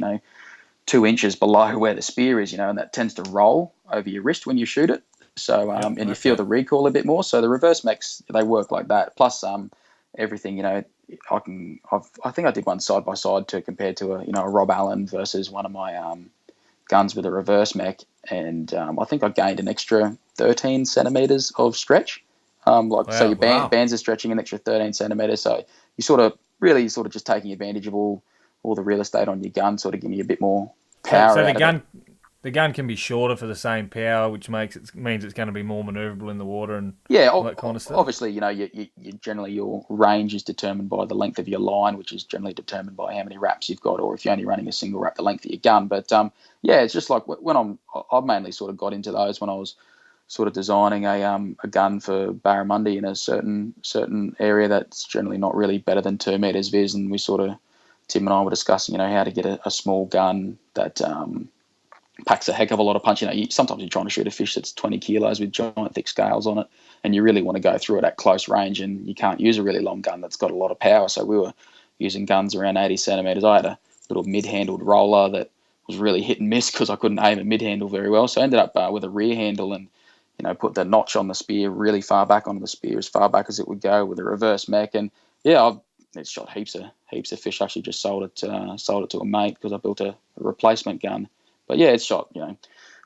2 inches below where the spear is, and that tends to roll over your wrist when you shoot it. So and you feel the recoil a bit more. So the reverse mechs, they work like that. Plus everything, I think I did one side by side to compare to a Rob Allen versus one of my guns with a reverse mech, and I think I gained an extra 13 centimeters of stretch. So your bands are stretching an extra 13 centimeters. So you sort of just taking advantage of all the real estate on your gun, sort of giving you a bit more power. So the gun can be shorter for the same power, which means it's going to be more maneuverable in the water and all that kind of stuff. Obviously, you generally your range is determined by the length of your line, which is generally determined by how many wraps you've got, or if you're only running a single wrap, the length of your gun. But it's just like when I've mainly sort of got into those when I was sort of designing a gun for barramundi in a certain area that's generally not really better than 2 meters vis, and Tim and I were discussing how to get a small gun that packs a heck of a lot of punch. Sometimes you're trying to shoot a fish that's 20 kilos with giant thick scales on it, and you really want to go through it at close range, and you can't use a really long gun that's got a lot of power. So we were using guns around 80 centimeters. I had a little mid-handled roller that was really hit and miss because I couldn't aim a mid-handle very well. So I ended up with a rear handle and put the notch on the spear really far back onto the spear, as far back as it would go, with a reverse mech. And it's shot heaps of fish. I actually just sold it to a mate because I built a replacement gun. But it's shot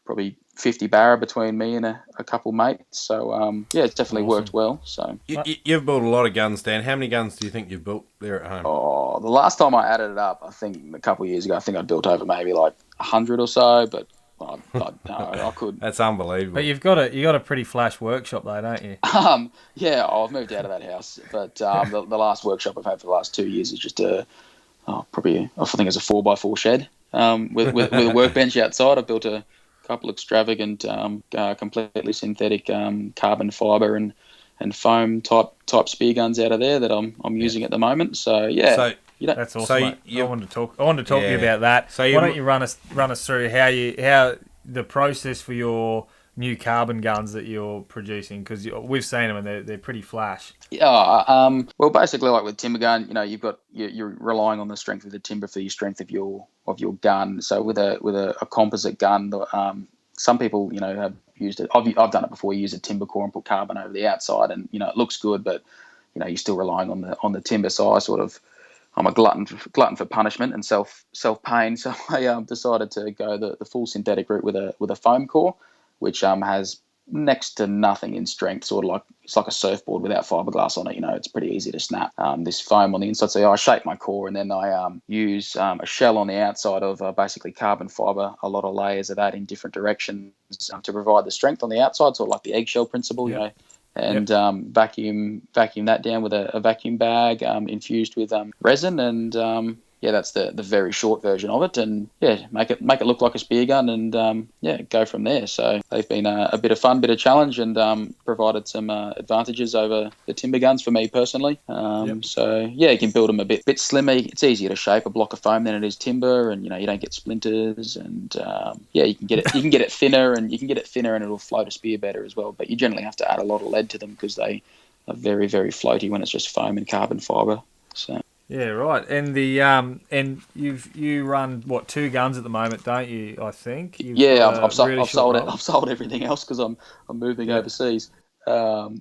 probably 50 barra between me and a couple mates. So it's definitely worked well. So you've built a lot of guns, Dan. How many guns do you think you've built there at home? Oh, the last time I added it up, I think a couple of years ago, I think I built over maybe like 100 or so. But I could. That's unbelievable. But you've got a pretty flash workshop though, don't you? I've moved out of that house, but the last workshop I've had for the last 2 years is just I think it's a 4x4 shed with a workbench outside. I built a couple extravagant, completely synthetic carbon fibre and foam type spear guns out of there that I'm using at the moment. So that's awesome. I wanted to talk to you about that. So why don't you run us through how the process for your new carbon guns that you're producing, because we've seen them and they're pretty flash. Well, basically, like with timber gun, you're relying on the strength of the timber for your strength of your gun. So with a composite gun, some people have used it. I've done it before. You use a timber core and put carbon over the outside, and it looks good, but you're still relying on the timber. So I'm a glutton for punishment and self pain. So I decided to go the full synthetic route with a foam core, which has next to nothing in strength, sort of like it's like a surfboard without fiberglass on it. It's pretty easy to snap this foam on the inside. So I shape my core, and then I use a shell on the outside of basically carbon fiber, a lot of layers of that in different directions to provide the strength on the outside, sort of like the eggshell principle, and vacuum that down with a vacuum bag infused with resin, and that's the very short version of it, and make it look like a spear gun, and go from there. So they've been a bit of fun, bit of challenge, and provided some advantages over the timber guns for me personally. So you can build them a bit slimmer. It's easier to shape a block of foam than it is timber, and you don't get splinters, and you can get it thinner, and it'll float a spear better as well. But you generally have to add a lot of lead to them because they are very, very floaty when it's just foam and carbon fibre. So. Yeah, right. And the and you run 2 guns at the moment, don't you? I think. I've sold everything else because I'm moving overseas. I've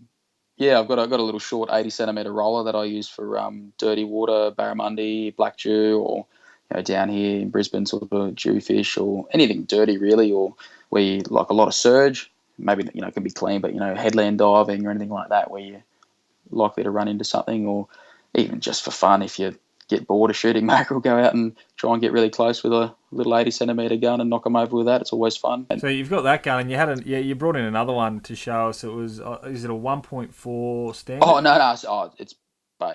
got a little short 80 centimetre roller that I use for dirty water, barramundi, black dew, or down here in Brisbane, sort of jewfish or anything dirty really, or where you like a lot of surge. Maybe it can be clean, but headland diving or anything like that where you're likely to run into something, or even just for fun, if you get bored of shooting mackerel, go out and try and get really close with a little 80 centimetre gun and knock them over with that. It's always fun. So you've got that gun, and you brought in another one to show us. It was is it a 1.4 standard? Oh no,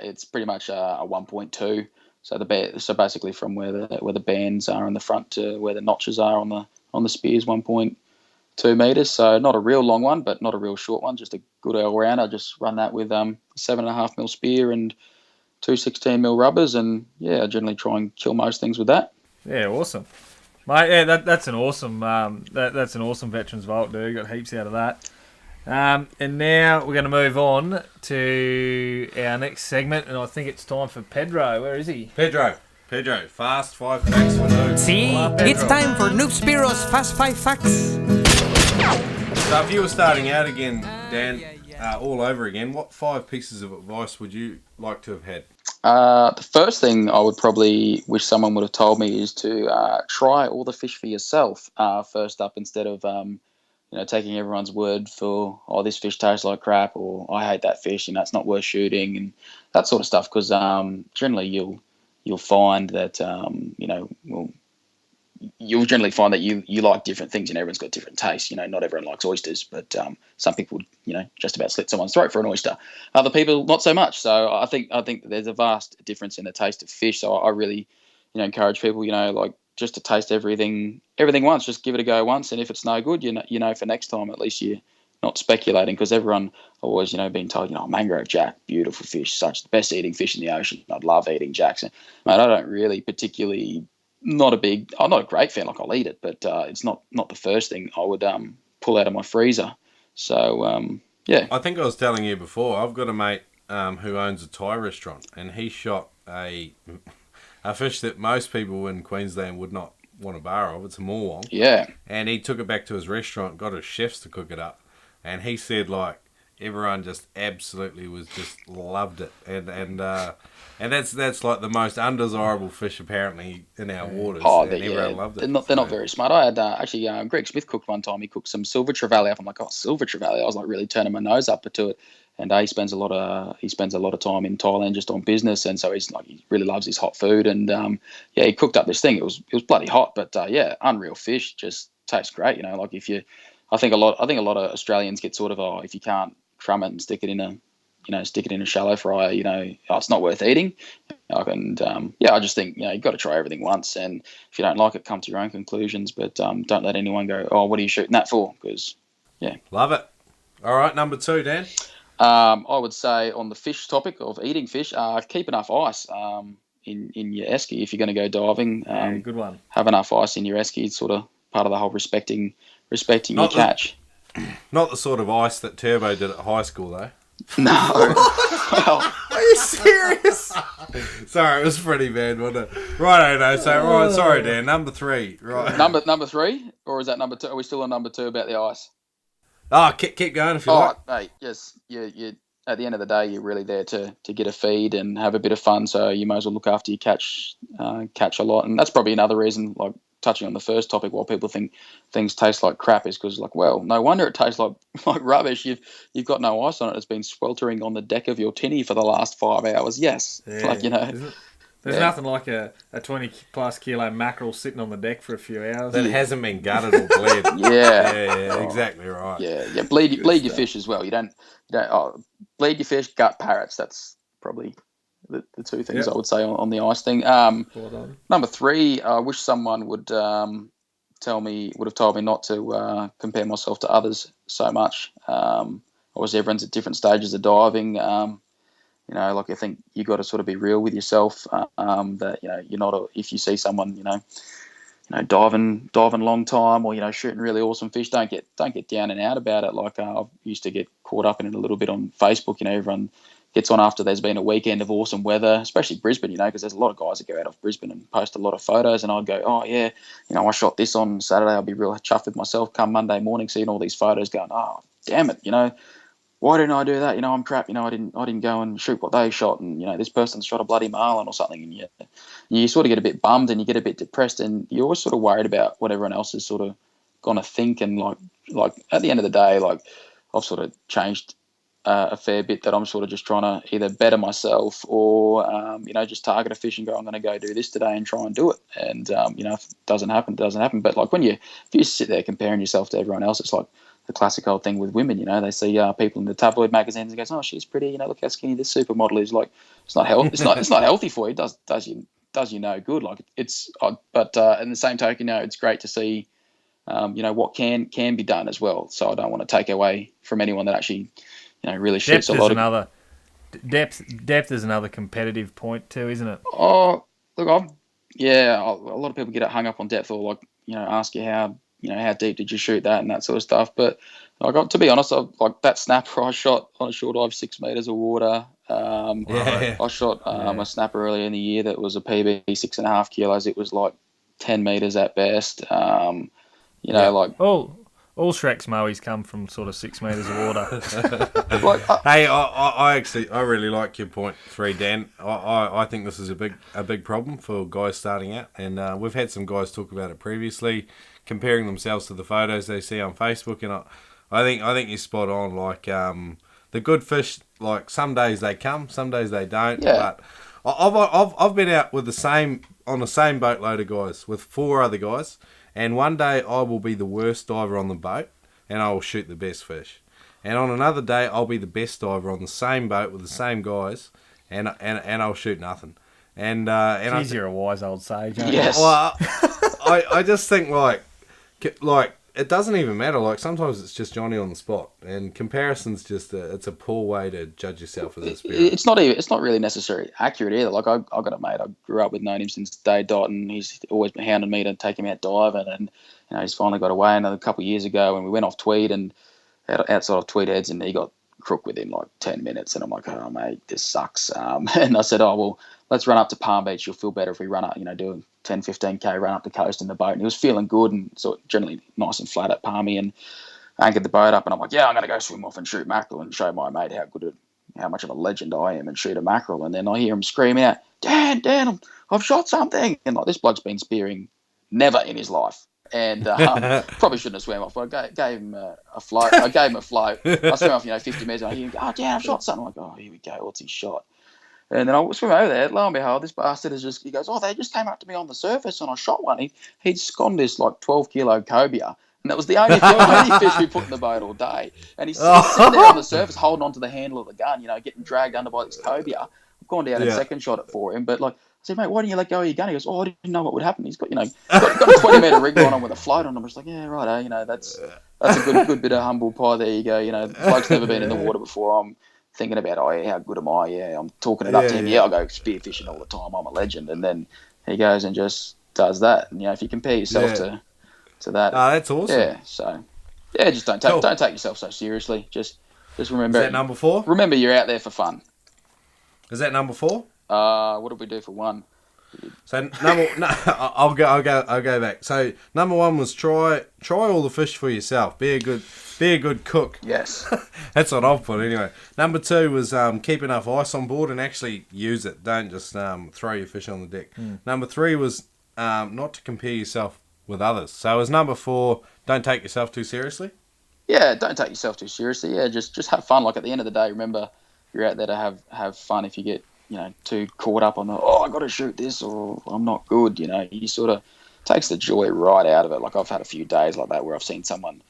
it's pretty much a 1.2. So basically from where the bands are on the front to where the notches are on the spears, 1.2 meters. So not a real long one, but not a real short one. Just a good all round. I just run that with 7.5 mil spear and 2 16mm rubbers, and I generally try and kill most things with that. Yeah, awesome, mate. Yeah, that's an awesome that's an awesome veterans vault, dude. Got heaps out of that. And now we're going to move on to our next segment, and I think it's time for Pedro. Where is he? Pedro, fast 5 facts for Noob. See, it's time for Noob Spearo's Fast 5 Facts. So if you were starting out again, Dan, all over again, what 5 pieces of advice would you like to have had? The first thing I would probably wish someone would have told me is to try all the fish for yourself first up, instead of taking everyone's word for, this fish tastes like crap, or I hate that fish, it's not worth shooting, and that sort of stuff. Because generally you'll find that you'll generally find that you like different things, and everyone's got different tastes. Not everyone likes oysters, but some people just about slit someone's throat for an oyster. Other people not so much. So I think that there's a vast difference in the taste of fish. So I really encourage people just to taste everything once. Just give it a go once, and if it's no good, for next time, at least you're not speculating. Because everyone always being told, mangrove jack, beautiful fish, such the best eating fish in the ocean. I'd love eating jacks. And, mate, I don't really particularly. I'm not a great fan. I'll eat it, but it's not the first thing I would pull out of my freezer. So I think I was telling you before. I've got a mate who owns a Thai restaurant, and he shot a fish that most people in Queensland would not want a bar of. It's a morwong. Yeah. And he took it back to his restaurant, got his chefs to cook it up, and he said everyone just absolutely loved it, and that's like the most undesirable fish apparently in our waters. Oh, everyone loved it. They're not very smart. I had Greg Smith cooked one time. He cooked some silver trevally up. I'm like, silver trevally. I was really turning my nose up to it. And he spends a lot of time in Thailand just on business, and so he really loves his hot food. And he cooked up this thing. It was bloody hot, but unreal fish. Just tastes great. I think a lot of Australians get sort of, if you can't crumb it and stick it in a shallow fryer, it's not worth eating. And I just think you've got to try everything once, and if you don't like it, come to your own conclusions. But don't let anyone go, what are you shooting that for? Because love it. All right, number 2, Dan. I would say on the fish topic of eating fish, keep enough ice in your esky if you're going to go diving. Good one. Have enough ice in your esky. It's sort of part of the whole respecting your catch. Not the sort of ice that Turbo did at high school, though. No. Well, are you serious? Sorry, it was pretty bad, wasn't it? Right, sorry, Dan. Number 3. Right. Number 3, or is that number 2? Are we still on number 2 about the ice? Keep going if you like. Mate, yes. You at the end of the day, you're really there to get a feed and have a bit of fun. So you might as well look after your catch a lot, and that's probably another reason. Touching on the first topic, why people think things taste like crap is because, no wonder it tastes like rubbish. You've got no ice on it. It's been sweltering on the deck of your tinny for the last 5 hours. Yes, yeah. There's nothing like a 20+ kilo mackerel sitting on the deck for a few hours that hasn't been gutted or bled. Yeah, exactly right. Yeah. Bleed your fish as well. You don't bleed your fish, gut parrots. That's probably the two things I would say on the ice thing. Number 3, I wish someone would would have told me not to compare myself to others so much. Obviously, everyone's at different stages of diving. I think you got to sort of be real with yourself. That you're not if you see someone diving long time or shooting really awesome fish, don't get down and out about it. Like I used to get caught up in it a little bit on Facebook. Everyone gets on after there's been a weekend of awesome weather, especially Brisbane, because there's a lot of guys that go out of Brisbane and post a lot of photos, and I'd go, oh yeah, I shot this on Saturday. I'll be real chuffed with myself come Monday morning, seeing all these photos going, oh damn it, why didn't I do that? I'm crap. I didn't go and shoot what they shot, and this person shot a bloody marlin or something, and you sort of get a bit bummed and you get a bit depressed, and you're always sort of worried about what everyone else is sort of gonna think. And like at the end of the day, like I've sort of changed a fair bit, that I'm sort of just trying to either better myself or just target a fish and go, I'm going to go do this today and try and do it. And if it doesn't happen, it doesn't happen. But like if you sit there comparing yourself to everyone else, it's like the classic old thing with women. They see people in the tabloid magazines and goes, oh, she's pretty. Look how skinny this supermodel is. Like it's not healthy. It's not healthy for you. It does you no good. Like it's. But in the same token, it's great to see. What can be done as well. So I don't want to take away from anyone that actually, really shoots a lot of. Depth is another competitive point too, isn't it? Oh, look, a lot of people get hung up on depth, or ask you how deep did you shoot that and that sort of stuff. But to be honest, that snapper I shot on a shore dive, 6 meters of water. I shot a snapper earlier in the year that was a PB 6.5 kilos. It was like 10 meters at best. All Shrek's mowies come from sort of 6 meters of water. Hey, I really like your point 3, Dan. I think this is a big problem for guys starting out, and we've had some guys talk about it previously, comparing themselves to the photos they see on Facebook, and I think you're spot on. Like the good fish, like some days they come, some days they don't. Yeah. But I've been out with on the same boatload of guys with 4 other guys. And one day I will be the worst diver on the boat, and I will shoot the best fish. And on another day I'll be the best diver on the same boat with the same guys, and I'll shoot nothing. And Jeez, you're a wise old sage, aren't you? Yes. Well, I just think like it doesn't even matter. Like sometimes it's just Johnny on the spot, and comparison's just it's a poor way to judge yourself as a Spearo. It's not really necessarily accurate either. Like I got a mate I grew up with, known him since day dot, and he's always been hounding me to take him out diving, and he's finally got away another couple of years ago, and we went off Tweed and outside of Tweed Heads, and he got crook with him like 10 minutes, and I'm like, oh mate, this sucks. And I said, oh well, let's run up to Palm Beach. You'll feel better if we run up, do a 10, 15k run up the coast in the boat. And he was feeling good and sort of generally nice and flat at Palmy, and anchored the boat up. And I'm like, yeah, I'm going to go swim off and shoot mackerel and show my mate how much of a legend I am and shoot a mackerel. And then I hear him screaming out, Dan, I've shot something. And like this bloke's been spearing never in his life. And probably shouldn't have swam off, but I gave him a float. I swam off, 50 metres, and I hear him go, oh, Dan, I've shot something. I'm like, oh, here we go. What's he shot? And then I swim over there. Lo and behold, this bastard he goes, oh, they just came up to me on the surface and I shot one. He'd sconned this like 12-kilo cobia. And that was the only fish we put in the boat all day. And he's sitting there on the surface holding onto the handle of the gun, getting dragged under by this cobia. I've gone down and second shot it for him. But like, I said, mate, why didn't you let go of your gun? He goes, oh, I didn't know what would happen. He's got, got a 20-metre rig on him with a float on him. I'm just like, yeah, right, that's a good bit of humble pie. There you go. The bloke's never been in the water before. I'm thinking about, oh, yeah, how good am I? Yeah, I'm talking it up to him. Yeah, I go spearfishing all the time. I'm a legend. And then he goes and just does that. And, if you compare yourself to that. Oh, that's awesome. Yeah, so, yeah, just don't take yourself so seriously. Just remember. Is that number 4? Remember, you're out there for fun. Is that number 4? What did we do for 1? So I'll go back. So number 1 was try all the fish for yourself. Be a good cook. Yes. That's what I've put anyway. Number 2 was keep enough ice on board and actually use it. Don't just throw your fish on the deck. Number 3 was not to compare yourself with others. So as number 4, don't take yourself too seriously. Yeah, don't take yourself too seriously. Yeah, just have fun. Like at the end of the day, remember you're out there to have fun. If you get too caught up on I got to shoot this or I'm not good, you sort of takes the joy right out of it. Like I've had a few days like that where I've seen someone,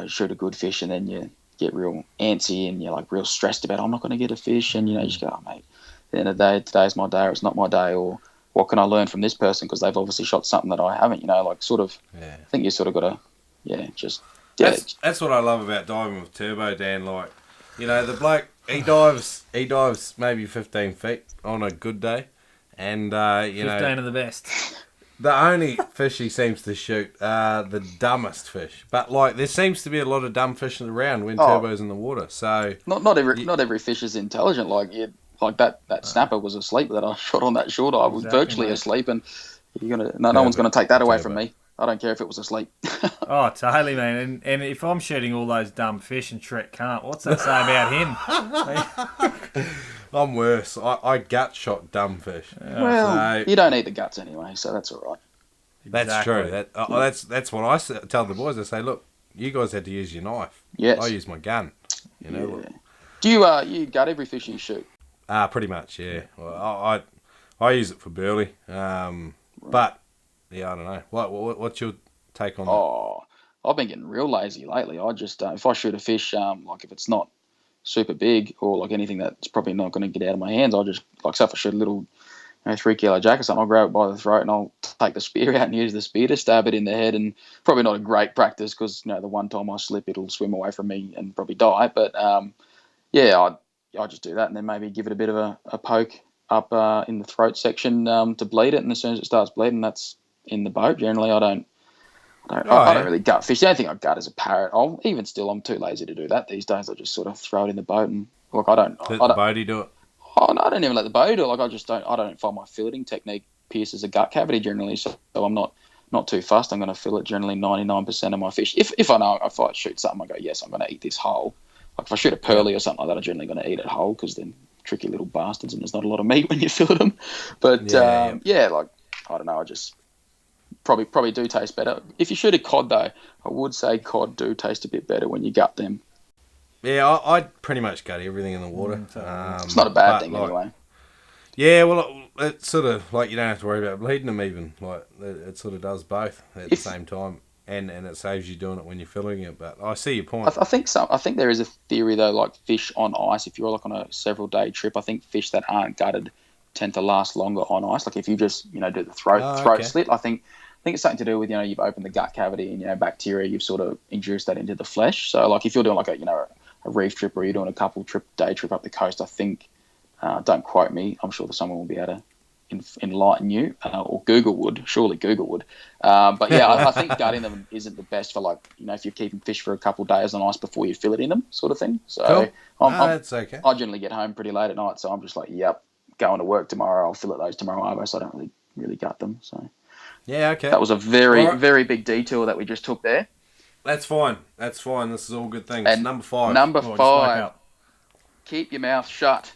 shoot a good fish and then you get real antsy and you're like real stressed about, I'm not going to get a fish. And, you just go, oh, mate, the end of the day, today's my day or it's not my day, or what can I learn from this person because they've obviously shot something that I haven't, like sort of, I think you sort of got to, That's what I love about diving with Turbo, Dan. Like, the bloke, he dives maybe 15 feet on a good day. And, 15 of the best. The only fish he seems to shoot are the dumbest fish. But, like, there seems to be a lot of dumb fish around when Turbo's in the water. So not every fish is intelligent. Like that snapper was asleep that I shot on that shore dive. Was virtually asleep, and no one's gonna take that away from me. I don't care if it was asleep. Oh, totally, man. And if I'm shooting all those dumb fish and Shrek can't, what's that say about him? I'm worse. I gut shot dumb fish. Well, you don't eat the guts anyway, so that's all right. That's true. That's what I tell the boys. I say, look, you guys had to use your knife. Yes. I use my gun. Look. Do you gut every fish you shoot? Pretty much, yeah. Well, I use it for burley. But yeah, I don't know. What's your take on that? Oh, I've been getting real lazy lately. I just if I shoot a fish, like if it's not super big or like anything that's probably not going to get out of my hands, I'll just say if I shoot a little 3 kilo jack or something, I'll grab it by the throat and I'll take the spear out and use the spear to stab it in the head. And probably not a great practice because the one time I slip, it'll swim away from me and probably die. But I just do that and then maybe give it a bit of a poke up in the throat section to bleed it. And as soon as it starts bleeding, that's in the boat. Generally, I don't really gut fish. The only thing I gut is a parrot. I'm too lazy to do that these days. I just sort of throw it in the boat and look. Let the boatie do it. Oh no, I don't even let the boatie do it. Like I don't find my filleting technique pierces a gut cavity generally. So I'm not too fussed. I'm going to fillet generally 99% of my fish. If I know if I shoot something, I go yes, I'm going to eat this whole. Like if I shoot a pearly or something like that, I'm generally going to eat it whole because they're tricky little bastards and there's not a lot of meat when you fillet them. But like I don't know, I just probably do taste better. If you shoot a cod though, I would say cod do taste a bit better when you gut them. Yeah, I pretty much gut everything in the water. It's not a bad thing anyway. Yeah, well, it's sort of like you don't have to worry about bleeding them even. Like it sort of does both at the same time. And it saves you doing it when you're filling it. But I see your point. I think so. I think there is a theory though, like fish on ice. If you're like on a several day trip, I think fish that aren't gutted tend to last longer on ice. Like if you just do the throat slit, I think it's something to do with you've opened the gut cavity and bacteria. You've sort of induced that into the flesh. So like if you're doing like a reef trip or you're doing a day trip up the coast, I think don't quote me. I'm sure that someone will be able to enlighten you, or Google would. Surely Google would. But yeah, I think gutting them isn't the best for like if you're keeping fish for a couple of days on ice before you fillet in them, sort of thing. So cool. That's okay. I generally get home pretty late at night, so I'm just like, yep, going to work tomorrow. I'll fillet those tomorrow over, so I don't really gut them. So yeah, okay. That was a very big detour that we just took there. That's fine. This is all good things. And number 5. Number 5. Keep your mouth shut.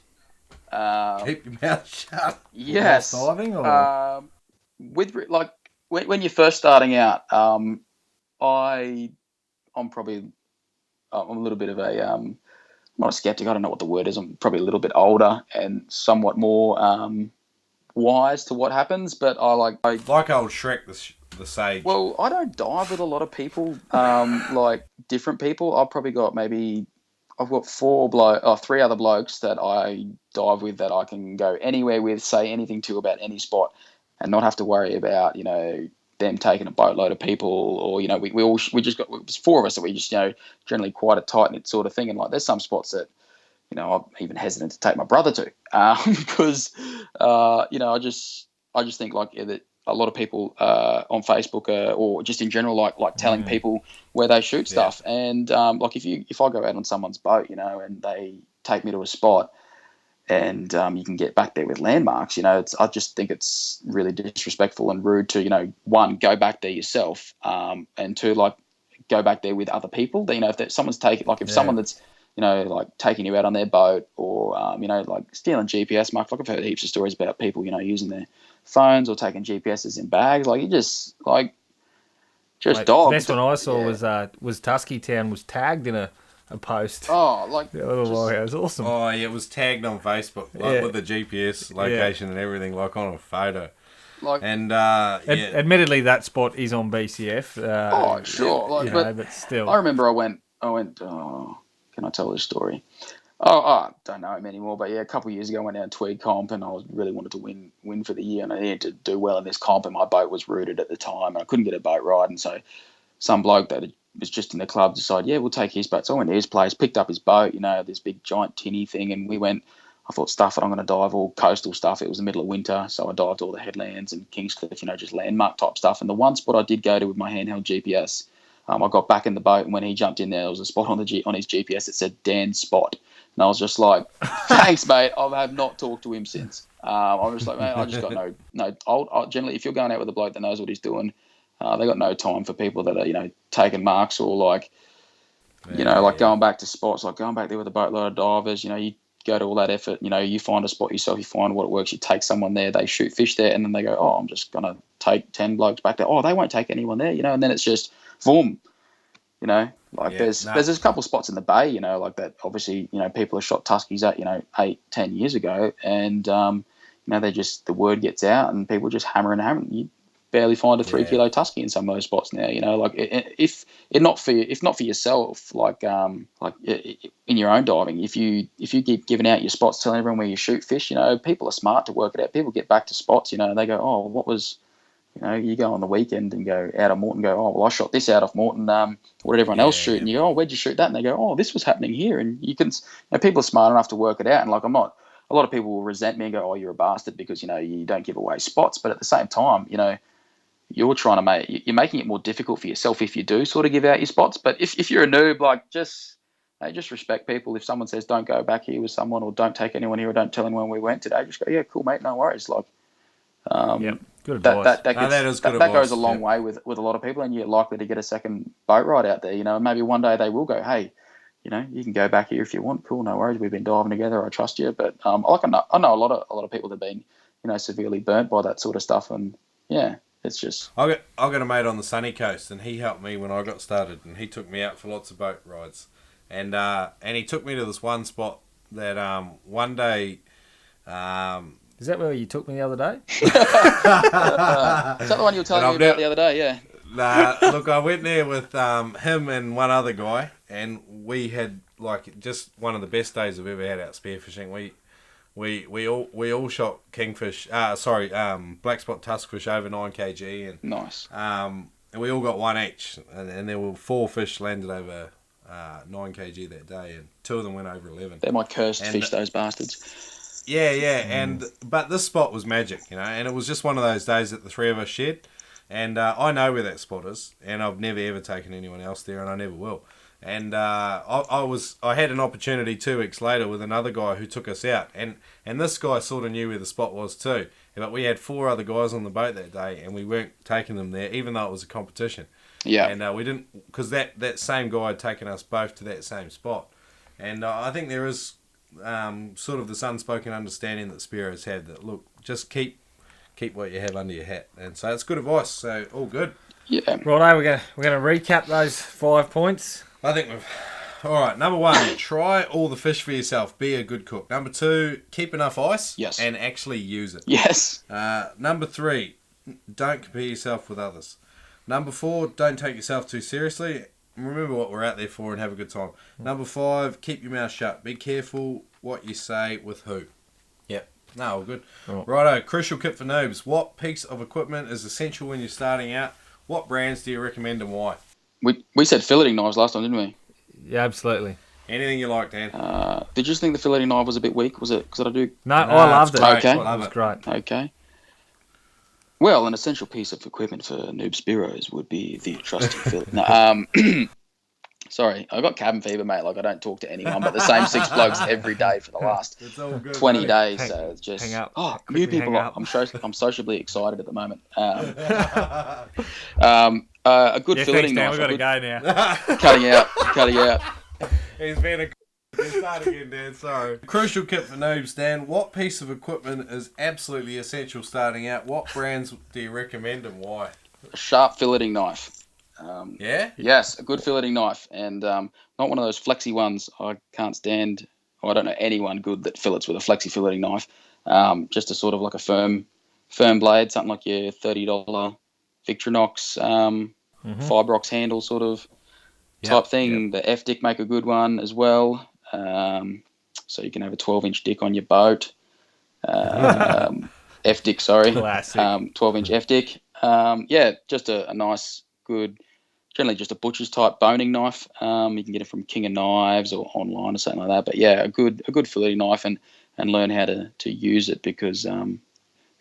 Keep your mouth shut. Yes. Diving or with like when you're first starting out, I'm a little bit of a I'm not a skeptic. I don't know what the word is. I'm probably a little bit older and somewhat more wise to what happens. But I like old Shrek the sage. Well, I don't dive with a lot of people, like different people. I've got 3 other blokes that I dive with that I can go anywhere with, say anything to about any spot, and not have to worry about them taking a boatload of people, or we just got, it was 4 of us that we just generally quite a tight knit sort of thing, and like there's some spots that I'm even hesitant to take my brother to because I just think like that a lot of people on Facebook or just in general like telling people where they shoot stuff, and like if I go out on someone's boat and they take me to a spot and you can get back there with landmarks, I just think it's really disrespectful and rude to 1, go back there yourself, and 2, like go back there with other people. If someone's someone that's like taking you out on their boat or like stealing GPS marks. Like I've heard heaps of stories about people using their phones or taking GPSs in bags. Like you just dog. The best one I saw was Tusky Town was tagged in a post. Oh, like it was awesome. Oh yeah, it was tagged on Facebook with the GPS location and everything, like on a photo. Like admittedly, that spot is on BCF. Sure, but still, I remember I went. Oh, can I tell this story? I don't know him anymore, but yeah, a couple of years ago I went down Tweed Comp and really wanted to win for the year, and I needed to do well in this comp, and my boat was rooted at the time and I couldn't get a boat ride, and so some bloke that was just in the club decided, yeah, we'll take his boat. So I went to his place, picked up his boat, this big giant tinny thing, and we went. I thought, stuff it, I'm going to dive all coastal stuff. It was the middle of winter, so I dived all the headlands and Kingscliff, just landmark type stuff. And the one spot I did go to with my handheld GPS, I got back in the boat, and when he jumped in there was a spot on his GPS that said Dan's spot. And I was just like, thanks, mate. I have not talked to him since. I'm just like, mate, I just got no. Generally, if you're going out with a bloke that knows what he's doing, they got no time for people that are, taking marks or going back to spots, like going back there with a boatload of divers. You go to all that effort. You find a spot yourself, you find what works. You take someone there, they shoot fish there, and then they go, oh, I'm just gonna take 10 blokes back there. Oh, they won't take anyone there, and then it's just boom. There's a couple of spots in the bay, like that. Obviously, people have shot tuskies at 8-10 years ago, and the word gets out, and people just hammering. You barely find a 3 kilo tusky in some of those spots now. If not for yourself, in your own diving, if you keep giving out your spots, telling everyone where you shoot fish, people are smart to work it out. People get back to spots, they go, oh, what was. You go on the weekend and go out of Moreton, go, oh, well, I shot this out of Moreton. What did everyone else shoot? And you go, oh, where'd you shoot that? And they go, oh, this was happening here. And you can, people are smart enough to work it out. And a lot of people will resent me and go, oh, you're a bastard because, you don't give away spots. But at the same time, you're trying to you're making it more difficult for yourself if you do sort of give out your spots. But if you're a noob, just respect people. If someone says, don't go back here with someone, or don't take anyone here, or don't tell anyone we went today, just go, yeah, cool, mate, no worries. Good advice. That goes a long way with a lot of people, and you're likely to get a second boat ride out there. Maybe one day they will go, hey, you can go back here if you want. Cool, no worries. We've been diving together. I trust you. But I know a lot of people that have been severely burnt by that sort of stuff, and yeah, it's just. I got a mate on the sunny coast, and he helped me when I got started, and he took me out for lots of boat rides, and he took me to this one spot that one day. Is that where you took me the other day? Is that the one you were telling me about the other day? Yeah. Nah, look, I went there with him and one other guy, and we had just one of the best days I've ever had out spearfishing. We all shot kingfish. Black spot tuskfish over 9 kg, and nice. And we all got one each, and there were 4 fish landed over 9 kg that day, and 2 of them went over 11. They're my cursed fish, those bastards. Yeah, but this spot was magic, and it was just one of those days that the 3 of us shared, and I know where that spot is, and I've never ever taken anyone else there, and I never will. And I had an opportunity 2 weeks later with another guy who took us out, and this guy sort of knew where the spot was too, but we had 4 other guys on the boat that day, and we weren't taking them there, even though it was a competition. Yeah, and we didn't, because that same guy had taken us both to that same spot, and I think there is. Sort of this unspoken understanding that Spearos have that look, just keep what you have under your hat, and so it's good advice. So all good. Yeah. Righto, we're gonna recap those 5 points. I think we've. All right. Number 1, try all the fish for yourself. Be a good cook. Number 2, keep enough ice. Yes. And actually use it. Yes. Number 3, don't compare yourself with others. Number 4, don't take yourself too seriously. Remember what we're out there for and have a good time. Number 5, keep your mouth shut. Be careful what you say with who. Yep. No, all good. Oh. Righto, crucial kit for noobs. What piece of equipment is essential when you're starting out? What brands do you recommend and why? We said filleting knives last time, didn't we? Yeah, absolutely. Anything you like, Dan. Did you just think the filleting knife was a bit weak? Was it because I do? No, I loved it. Okay. It was great. Okay. Well, an essential piece of equipment for noob Spearos would be the trusty fillet. No, sorry, I got cabin fever, mate. I don't talk to anyone but the same 6 blokes every day for the last 20 days. So it's just new people. I'm sociably excited at the moment. A good filleting knife. We've got to go now. Cutting out. He's been a. Start again, Dan. Sorry. Crucial kit for noobs, Dan. What piece of equipment is absolutely essential starting out? What brands do you recommend and why? A sharp filleting knife. Yeah? Yes, a good filleting knife. And not one of those flexi ones. I can't stand, I don't know anyone good that fillets with a flexi filleting knife. Just a sort of like a firm blade, something like your $30 Victronox Fibrox handle sort of type thing. Yep. The F-Dick make a good one as well. so you can have a 12-inch dick on your boat. F-dick, sorry. Classic. 12-inch F-dick. Just a nice, good, generally just a butcher's type boning knife. You can get it from King of Knives or online or something like that. But yeah, a good filleting knife, and learn how to use it, because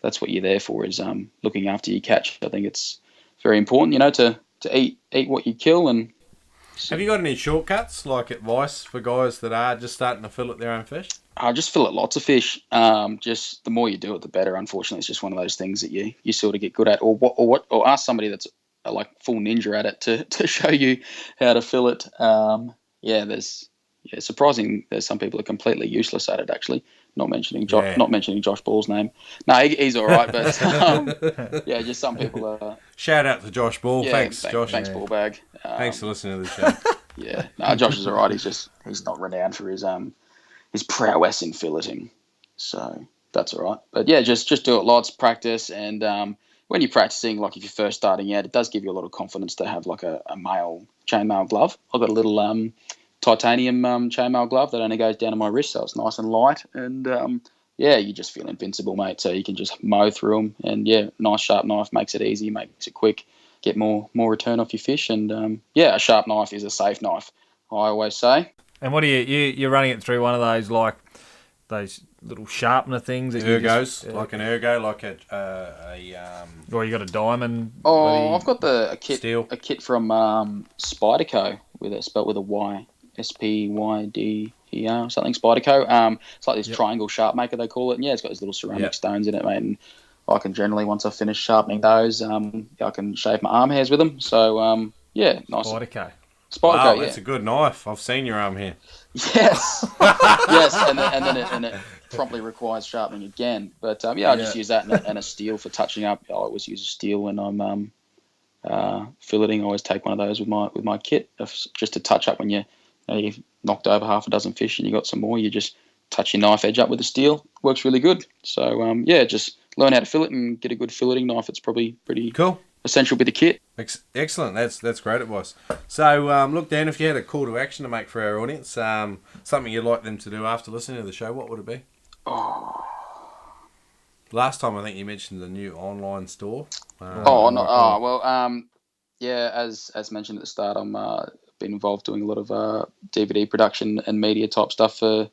that's what you're there for, is looking after your catch. I think it's very important, to eat what you kill. And have you got any shortcuts, like advice for guys that are just starting to fillet their own fish? I just fillet lots of fish. Just the more you do it, the better. Unfortunately, it's just one of those things that you sort of get good at, or ask somebody that's like full ninja at it to show you how to fillet. Surprising. There's some people are completely useless at it. Actually, not mentioning Josh Ball's name. No, he's all right, but just some people are. Shout out to Josh Ball. Thanks, Josh. Thanks, Ballbag. Thanks for listening to the show. Josh is all right. He's not renowned for his prowess in filleting, so that's all right. But yeah, just do it lots, practice, and when you're practicing, like if you're first starting out, it does give you a lot of confidence to have like a chainmail glove. I've got a little titanium chainmail glove that only goes down to my wrist, so it's nice and light, and you just feel invincible, mate. So you can just mow through them, and nice sharp knife makes it easy, makes it quick, get more return off your fish, and a sharp knife is a safe knife, I always say. And what are you're running it through one of those, like those little sharpener things that ergos, like an ergo, like or you got a diamond. I've got a steel. kit from Spyderco spelled with a Y, SPYDER, something, Spyderco. It's like this triangle sharp maker, they call it, and it's got these little ceramic stones in it, mate. And I can generally, once I finish sharpening those, I can shave my arm hairs with them. So nice. Spyderco. Wow, that's a good knife. I've seen your arm here. Yes, yes, and then it promptly requires sharpening again. But I just use that and a steel for touching up. I always use a steel when I'm filleting. I always take one of those with my kit, just to touch up when you've knocked over half a dozen fish and you got some more. You just touch your knife edge up with a steel. Works really good. So just learn how to fillet and get a good filleting knife. It's probably pretty cool. Essential with the kit. Excellent. That's great advice. So, look, Dan, if you had a call to action to make for our audience, something you'd like them to do after listening to the show, what would it be? Last time I think you mentioned the new online store. As mentioned at the start, I'm been involved doing a lot of DVD production and media type stuff for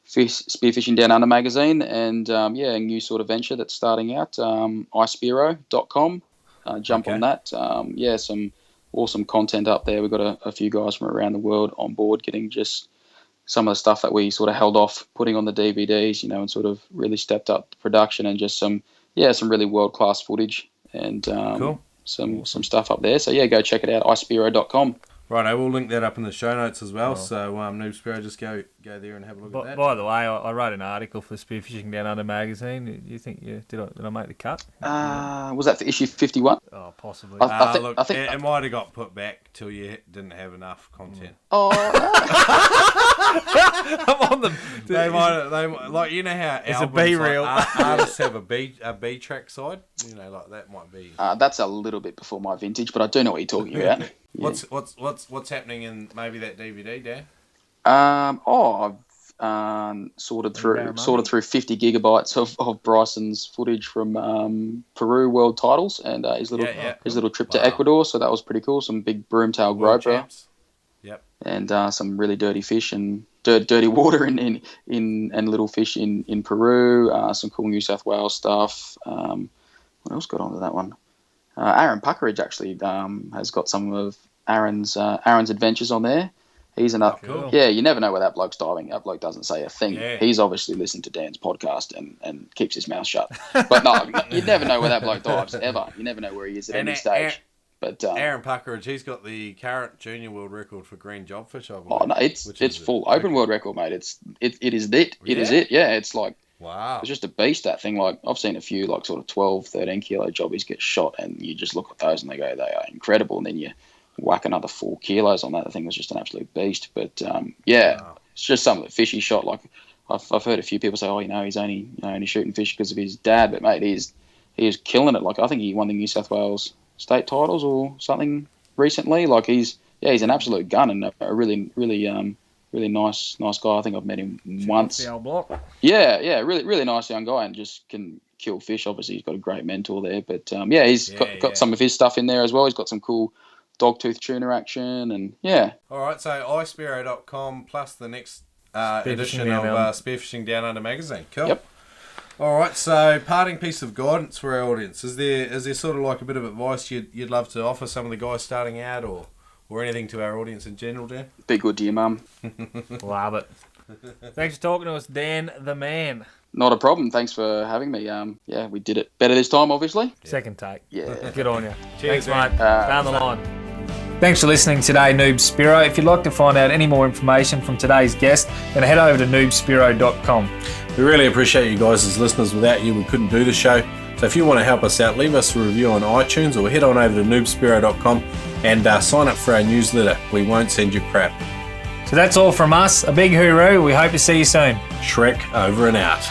Spearfishing Down Under magazine, and a new sort of venture that's starting out, Spearo.com. Jump on that. Some awesome content up there. We've got a few guys from around the world on board, getting just some of the stuff that we sort of held off putting on the DVDs, and sort of really stepped up the production, and just some really world-class footage, and cool. some stuff up there. So go check it out, Spearo.com. Right, I will link that up in the show notes as well. So, Noob Spearo, just go there and have a look at that. By the way, I wrote an article for Spearfishing Down Under magazine. You think did I make the cut? Was that for issue 51? Oh, possibly. I think it might have got put back till you didn't have enough content. Oh, I'm on them. They might like, you know how it's albums, a B reel. Like, artists have a B track side. Like that might be. That's a little bit before my vintage, but I do know what you're talking about. What's happening in maybe that DVD, Dan? I've sorted through 50 gigabytes of Bryson's footage from Peru World Titles and his little trip to Ecuador. So that was pretty cool. Some big broomtail grouper. Yep. And some really dirty fish and dirty water and little fish in Peru. Some cool New South Wales stuff. What else got onto that one? Aaron Puckeridge actually has got some of Aaron's adventures on there. He's another. Cool. Yeah, you never know where that bloke's diving. That bloke doesn't say a thing. Yeah. He's obviously listened to Dan's podcast and keeps his mouth shut. But no, you'd never know where that bloke dives, ever. You never know where he is at any stage. But Aaron Puckeridge, he's got the current junior world record for green jobfish, I believe. Oh no, it's full open world record, mate. It is it. It is it. Yeah, it's like. Wow. It's just a beast, that thing. Like, I've seen a few, like, sort of 12, 13 kilo jobbies get shot, and you just look at those and they are incredible. And then you whack another 4 kilos on that. The thing was just an absolute beast. But, wow. It's just some of the fish he shot. Like, I've heard a few people say, he's only shooting fish because of his dad. But, mate, he is killing it. Like, I think he won the New South Wales state titles or something recently. Like, he's an absolute gun and a really, really really nice guy. I think I've met him once. The old block. Yeah, really nice young guy, and just can kill fish. Obviously, he's got a great mentor there. But he's got some of his stuff in there as well. He's got some cool dogtooth tuna action, and yeah. All right, so iSpearo.com plus the next edition of Spearfishing Down Under magazine. Cool. Yep. All right, so parting piece of guidance for our audience. Is there sort of like a bit of advice you'd love to offer some of the guys starting out, or anything to our audience in general, Dan? Be good to your mum. Love it. Thanks for talking to us, Dan the man. Not a problem. Thanks for having me. We did it better this time, obviously. Second take. Yeah. Good on you. Cheers, Thanks, mate. Dan. Down the line. Thanks for listening today, Noob Spearo. If you'd like to find out any more information from today's guest, then head over to noobspearo.com. We really appreciate you guys as listeners. Without you, we couldn't do the show. So if you want to help us out, leave us a review on iTunes or head on over to noobspearo.com and sign up for our newsletter. We won't send you crap. So that's all from us. A big hooroo. We hope to see you soon. Shrek over and out.